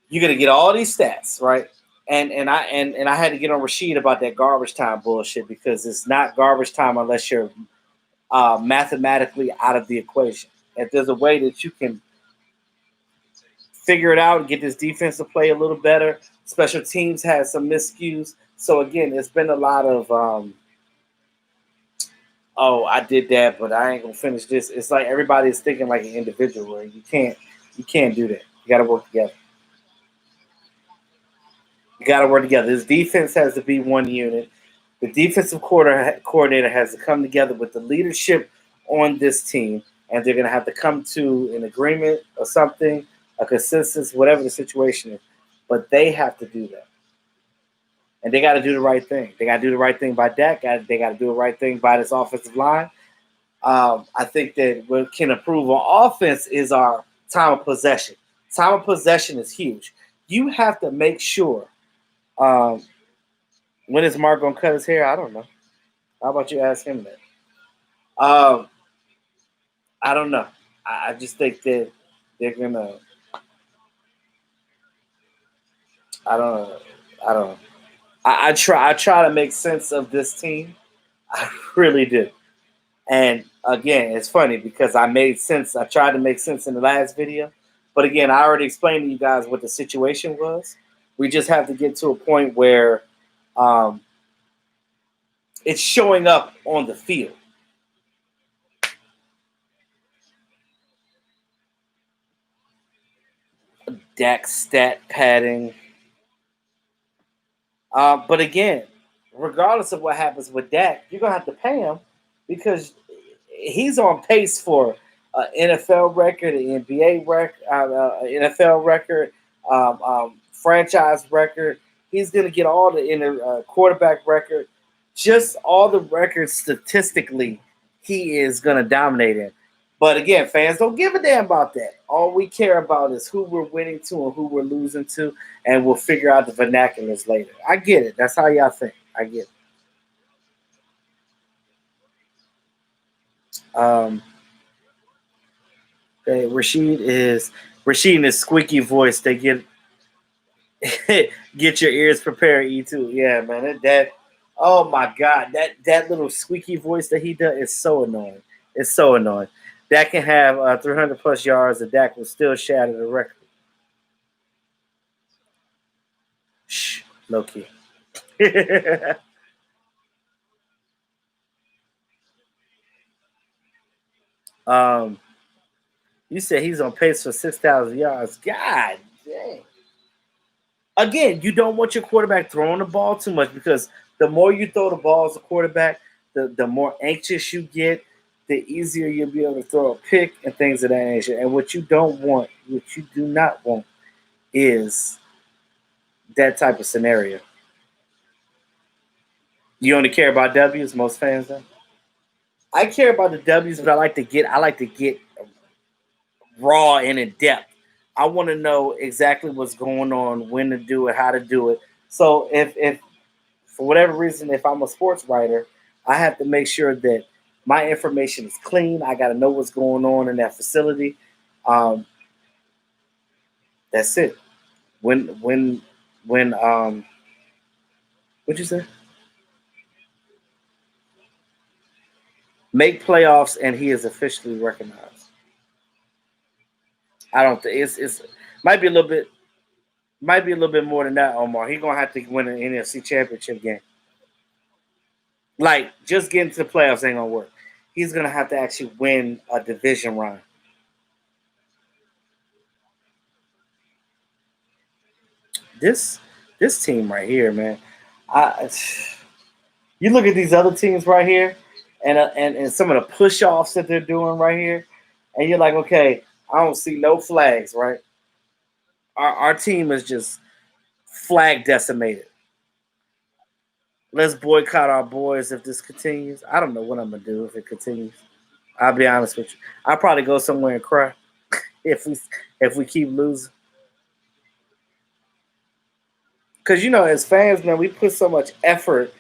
you're going to get all these stats, right? And I had to get on Rasheed about that garbage time bullshit because it's not garbage time unless you're mathematically out of the equation. If there's a way that you can figure it out and get this defense to play a little better, special teams had some miscues. So again, it's been a lot of oh, I did that, but I ain't gonna finish this. It's like everybody's thinking like an individual. And you can't do that. You got to work together. You got to work together. This defense has to be one unit. The defensive coordinator has to come together with the leadership on this team, and they're going to have to come to an agreement or something, a consensus, whatever the situation is. But they have to do that. And they got to do the right thing. They got to do the right thing by Dak. They got to do the right thing by this offensive line. I think that what can improve on offense is our time of possession. Time of possession is huge. You have to make sure. When is Mark going to cut his hair? I don't know. How about you ask him that? Um, I don't know. I just think that they're going to. I don't know. I don't know. I try to make sense of this team. I really do. And again, it's funny because I made sense. I tried to make sense in the last video. But again, I already explained to you guys what the situation was. We just have to get to a point where um, it's showing up on the field. Dak stat padding. But again, regardless of what happens with Dak, you're going to have to pay him because he's on pace for an NFL record, an NBA record, NFL record, franchise record. He's going to get all the quarterback record, just all the records statistically. He is going to dominate it. But again, fans don't give a damn about that. All we care about is who we're winning to and who we're losing to, and we'll figure out the vernaculars later. I get it. That's how y'all think. I get it. Okay, Rashid and his squeaky voice. They get get your ears prepared. E2. Yeah, man. That oh my god, that little squeaky voice that he does is so annoying. It's so annoying. Dak can have 300 plus yards, and Dak will still shatter the record. Shh, low key. um, you said he's on pace for 6,000 yards. God dang. Again, you don't want your quarterback throwing the ball too much because the more you throw the ball as a quarterback, the more anxious you get, the easier you'll be able to throw a pick and things of that nature. And what you don't want, what you do not want, is that type of scenario. You only care about W's, most fans do. I care about the W's, but I like to get raw and in depth. I want to know exactly what's going on, when to do it, how to do it. So if for whatever reason, if I'm a sports writer, I have to make sure that my information is clean. I got to know what's going on in that facility. Um, that's it. When what'd you say? make playoffs, and he is officially recognized. I don't think it's might be a little bit more than that, Omar. He's gonna have to win an NFC championship game. Like, just getting to the playoffs ain't gonna work. He's gonna have to actually win a division round. This team right here, man. I you look at these other teams right here, and some of the push offs that they're doing right here, and you're like, okay, I don't see no flags, right? Our team is just flag decimated. Let's boycott our boys if this continues. I don't know what I'm gonna do if it continues. I'll be honest with you. I'll probably go somewhere and cry if we keep losing. Because as fans, man, we put so much effort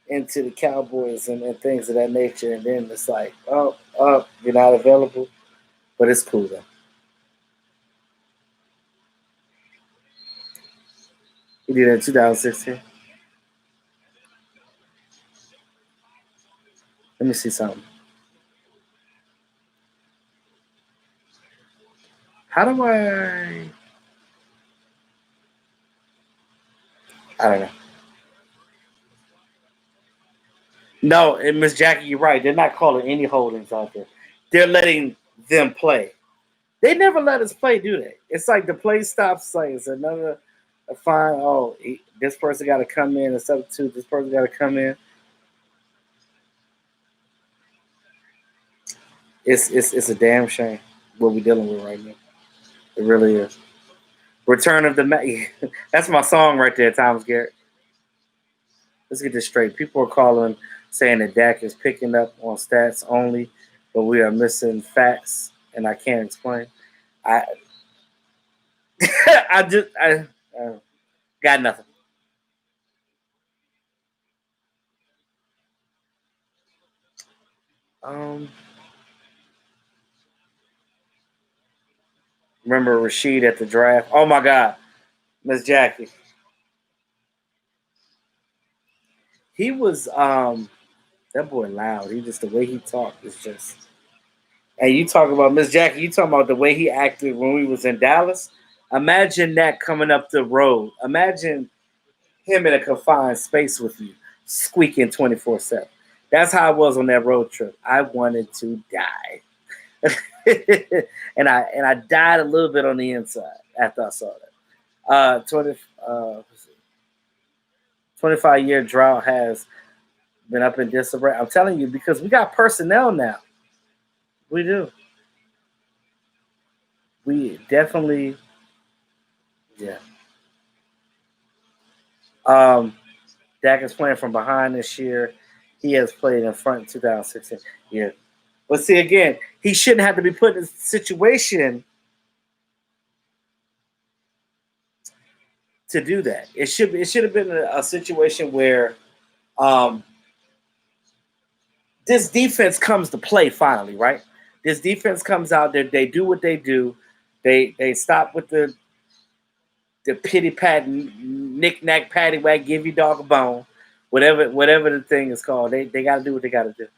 into the Cowboys and things of that nature, and then it's like, you're not available, but it's cool though. He did it in 2016. Let me see something. How do I? I don't know. No, and Miss Jackie, you're right. They're not calling any holdings out there. They're letting them play. They never let us play, do they? It's like the play stops. Like it's another a fine. Oh, this person got to come in. A substitute. This person got to come in. It's a damn shame what we're dealing with right now. It really is. Return of the That's my song right there, Thomas Garrett. Let's get this straight. People are calling saying that Dak is picking up on stats only, but we are missing facts, and I can't explain. I I got nothing. Um, remember Rashid at the draft? Oh my God, Miss Jackie. He was that boy loud. He just the way he talked is just. And you talk about Miss Jackie. You talking about the way he acted when we was in Dallas. Imagine that coming up the road. Imagine him in a confined space with you, squeaking 24/7. That's how I was on that road trip. I wanted to die. and I died a little bit on the inside after I saw that. 25-year drought has been up in disarray. I'm telling you, because we got personnel now. We do. We definitely, yeah. Dak is playing from behind this year. He has played in front in 2016. Yeah. But see, again, he shouldn't have to be put in a situation to do that. It should have been a situation where um, this defense comes to play finally, right? This defense comes out there. They do what they do. They stop with the pity pat, knick knack, patty whack, give you dog a bone, whatever the thing is called. They got to do what they got to do.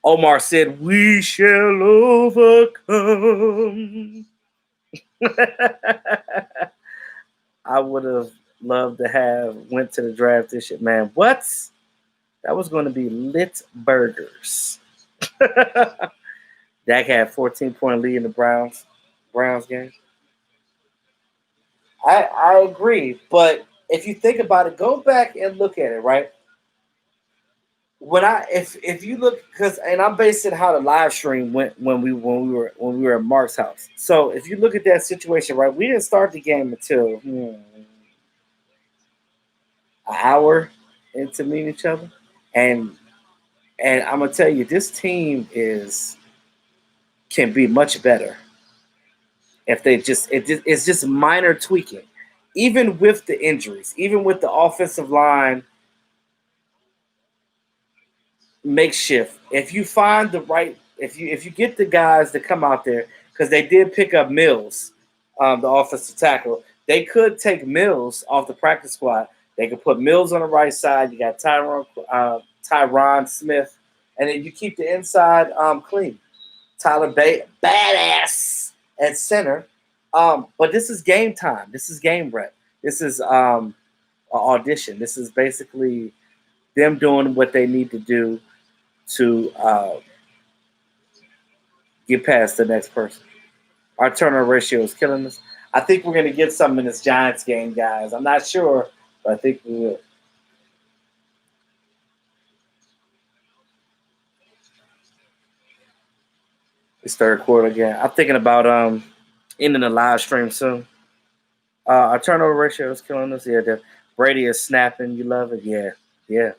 Omar said, "We shall overcome." I would have loved to have went to the draft this year, man. What? That was going to be lit burgers. Dak had 14-point lead in the Browns game. I agree, but if you think about it, go back and look at it, right? If you look, because and I'm basing how the live stream went when we were at Mark's house. So if you look at that situation, right, we didn't start the game until an hour into meeting each other, and I'm gonna tell you, this team can be much better if they it's just minor tweaking, even with the injuries, even with the offensive line makeshift. If you find the right, if you get the guys to come out there, because they did pick up Mills, the offensive tackle, they could take Mills off the practice squad, They can put Mills on the right side. You got Tyron Smith, and then you keep the inside clean. Tyler Bay, badass at center. But this is game time. This is game rep. This is an audition. This is basically them doing what they need to do to get past the next person. Our turnover ratio is killing us. I think we're going to get something in this Giants game, guys. I'm not sure, but I think we will. It's third quarter again. I'm thinking about ending the live stream soon. Our turnover ratio is killing us. Yeah, Brady is snapping. You love it? Yeah.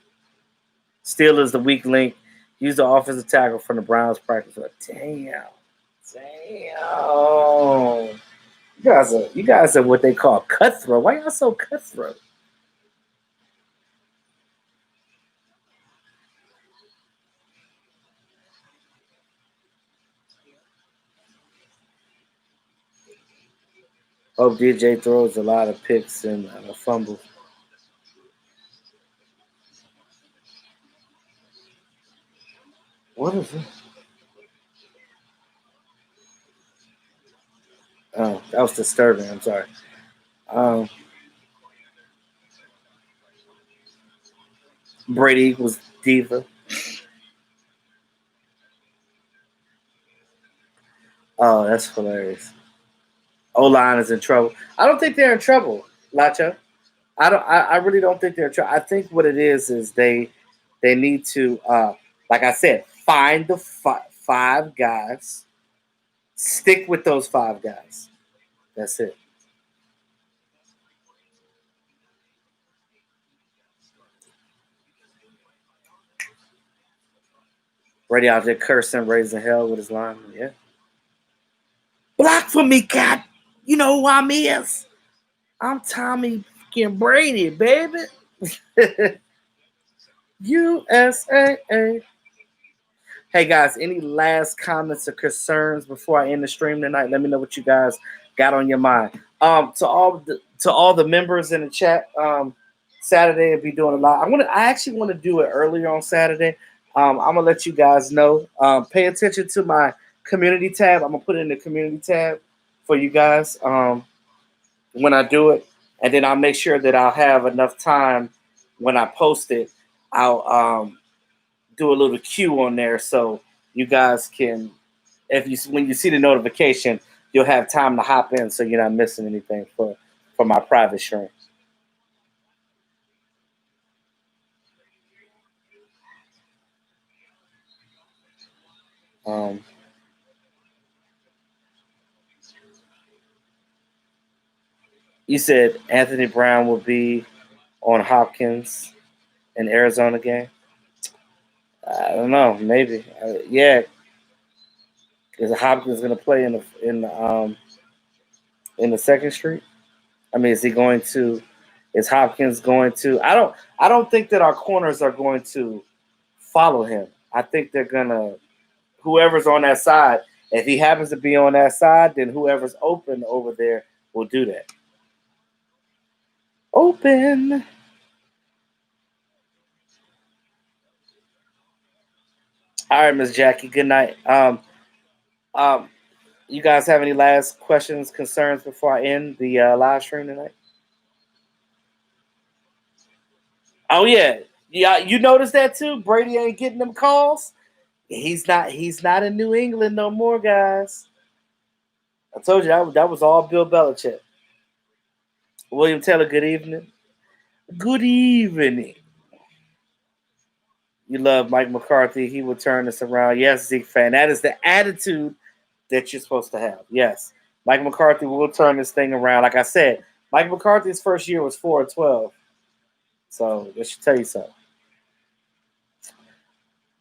Still is the weak link. Use the offensive tackle from the Browns practice. Damn. You guys are what they call cutthroat. Why y'all so cutthroat? Hope DJ throws a lot of picks and fumbles. What is it? Oh, that was disturbing. I'm sorry. Brady was diva. Oh, that's hilarious. O-line is in trouble. I don't think they're in trouble, Lacho. I really don't think they're in trouble. I think what it is they need to, like I said, find the five guys. Stick with those five guys. That's it. Brady out there cursing, raising hell with his line. Yeah. Block for me, cat. You know who I'm is. I'm Tommy fucking Brady, baby. USAA. Hey guys, any last comments or concerns before I end the stream tonight? Let me know what you guys got on your mind. To all the members in the chat, Saturday I'll be doing a lot. I actually want to do it earlier on Saturday. I'm gonna let you guys know. Pay attention to my community tab. I'm gonna put it in the community tab for you guys when I do it, and then I'll make sure that I'll have enough time when I post it. I'll do a little queue on there so you guys can, when you see the notification, you'll have time to hop in so you're not missing anything for my private stream. You said Anthony Brown will be on Hopkins in Arizona game. I don't know, maybe. Yeah, is Hopkins going to play in the second street? I mean, is he going to? Is Hopkins going to? I don't think that our corners are going to follow him. I think they're gonna. Whoever's on that side, if he happens to be on that side, then whoever's open over there will do that. Open. All right, Miss Jackie. Good night. You guys have any last questions, concerns before I end the live stream tonight? Oh yeah, you noticed that too. Brady ain't getting them calls. He's not in New England no more, guys. I told you that was all Bill Belichick. William Taylor, good evening. Good evening. You love Mike McCarthy. He will turn this around. Yes, Zeke fan. That is the attitude that you're supposed to have. Yes. Mike McCarthy will turn this thing around. Like I said, Mike McCarthy's first year was 4-12. So that should tell you something.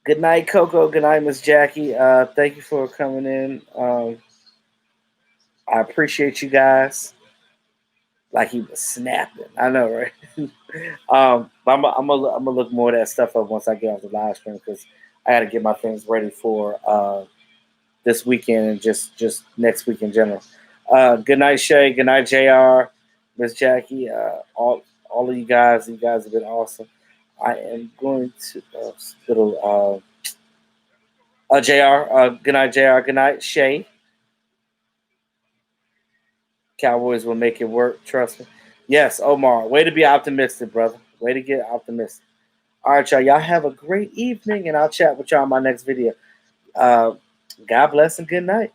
Good night, Coco. Good night, Miss Jackie. Thank you for coming in. I appreciate you guys. Like he was snapping. I know, right? But I'm gonna look more of that stuff up once I get off the live stream because I got to get my things ready for this weekend and just next week in general. Good night, Shay. Good night, Jr. Miss Jackie. all of you guys. You guys have been awesome. I am going to little Jr. Good night, Jr. Good night, Shay. Cowboys will make it work. Trust me. Yes, Omar. Way to be optimistic, brother. Way to get optimistic. All right, y'all. Y'all have a great evening, and I'll chat with y'all in my next video. God bless and good night.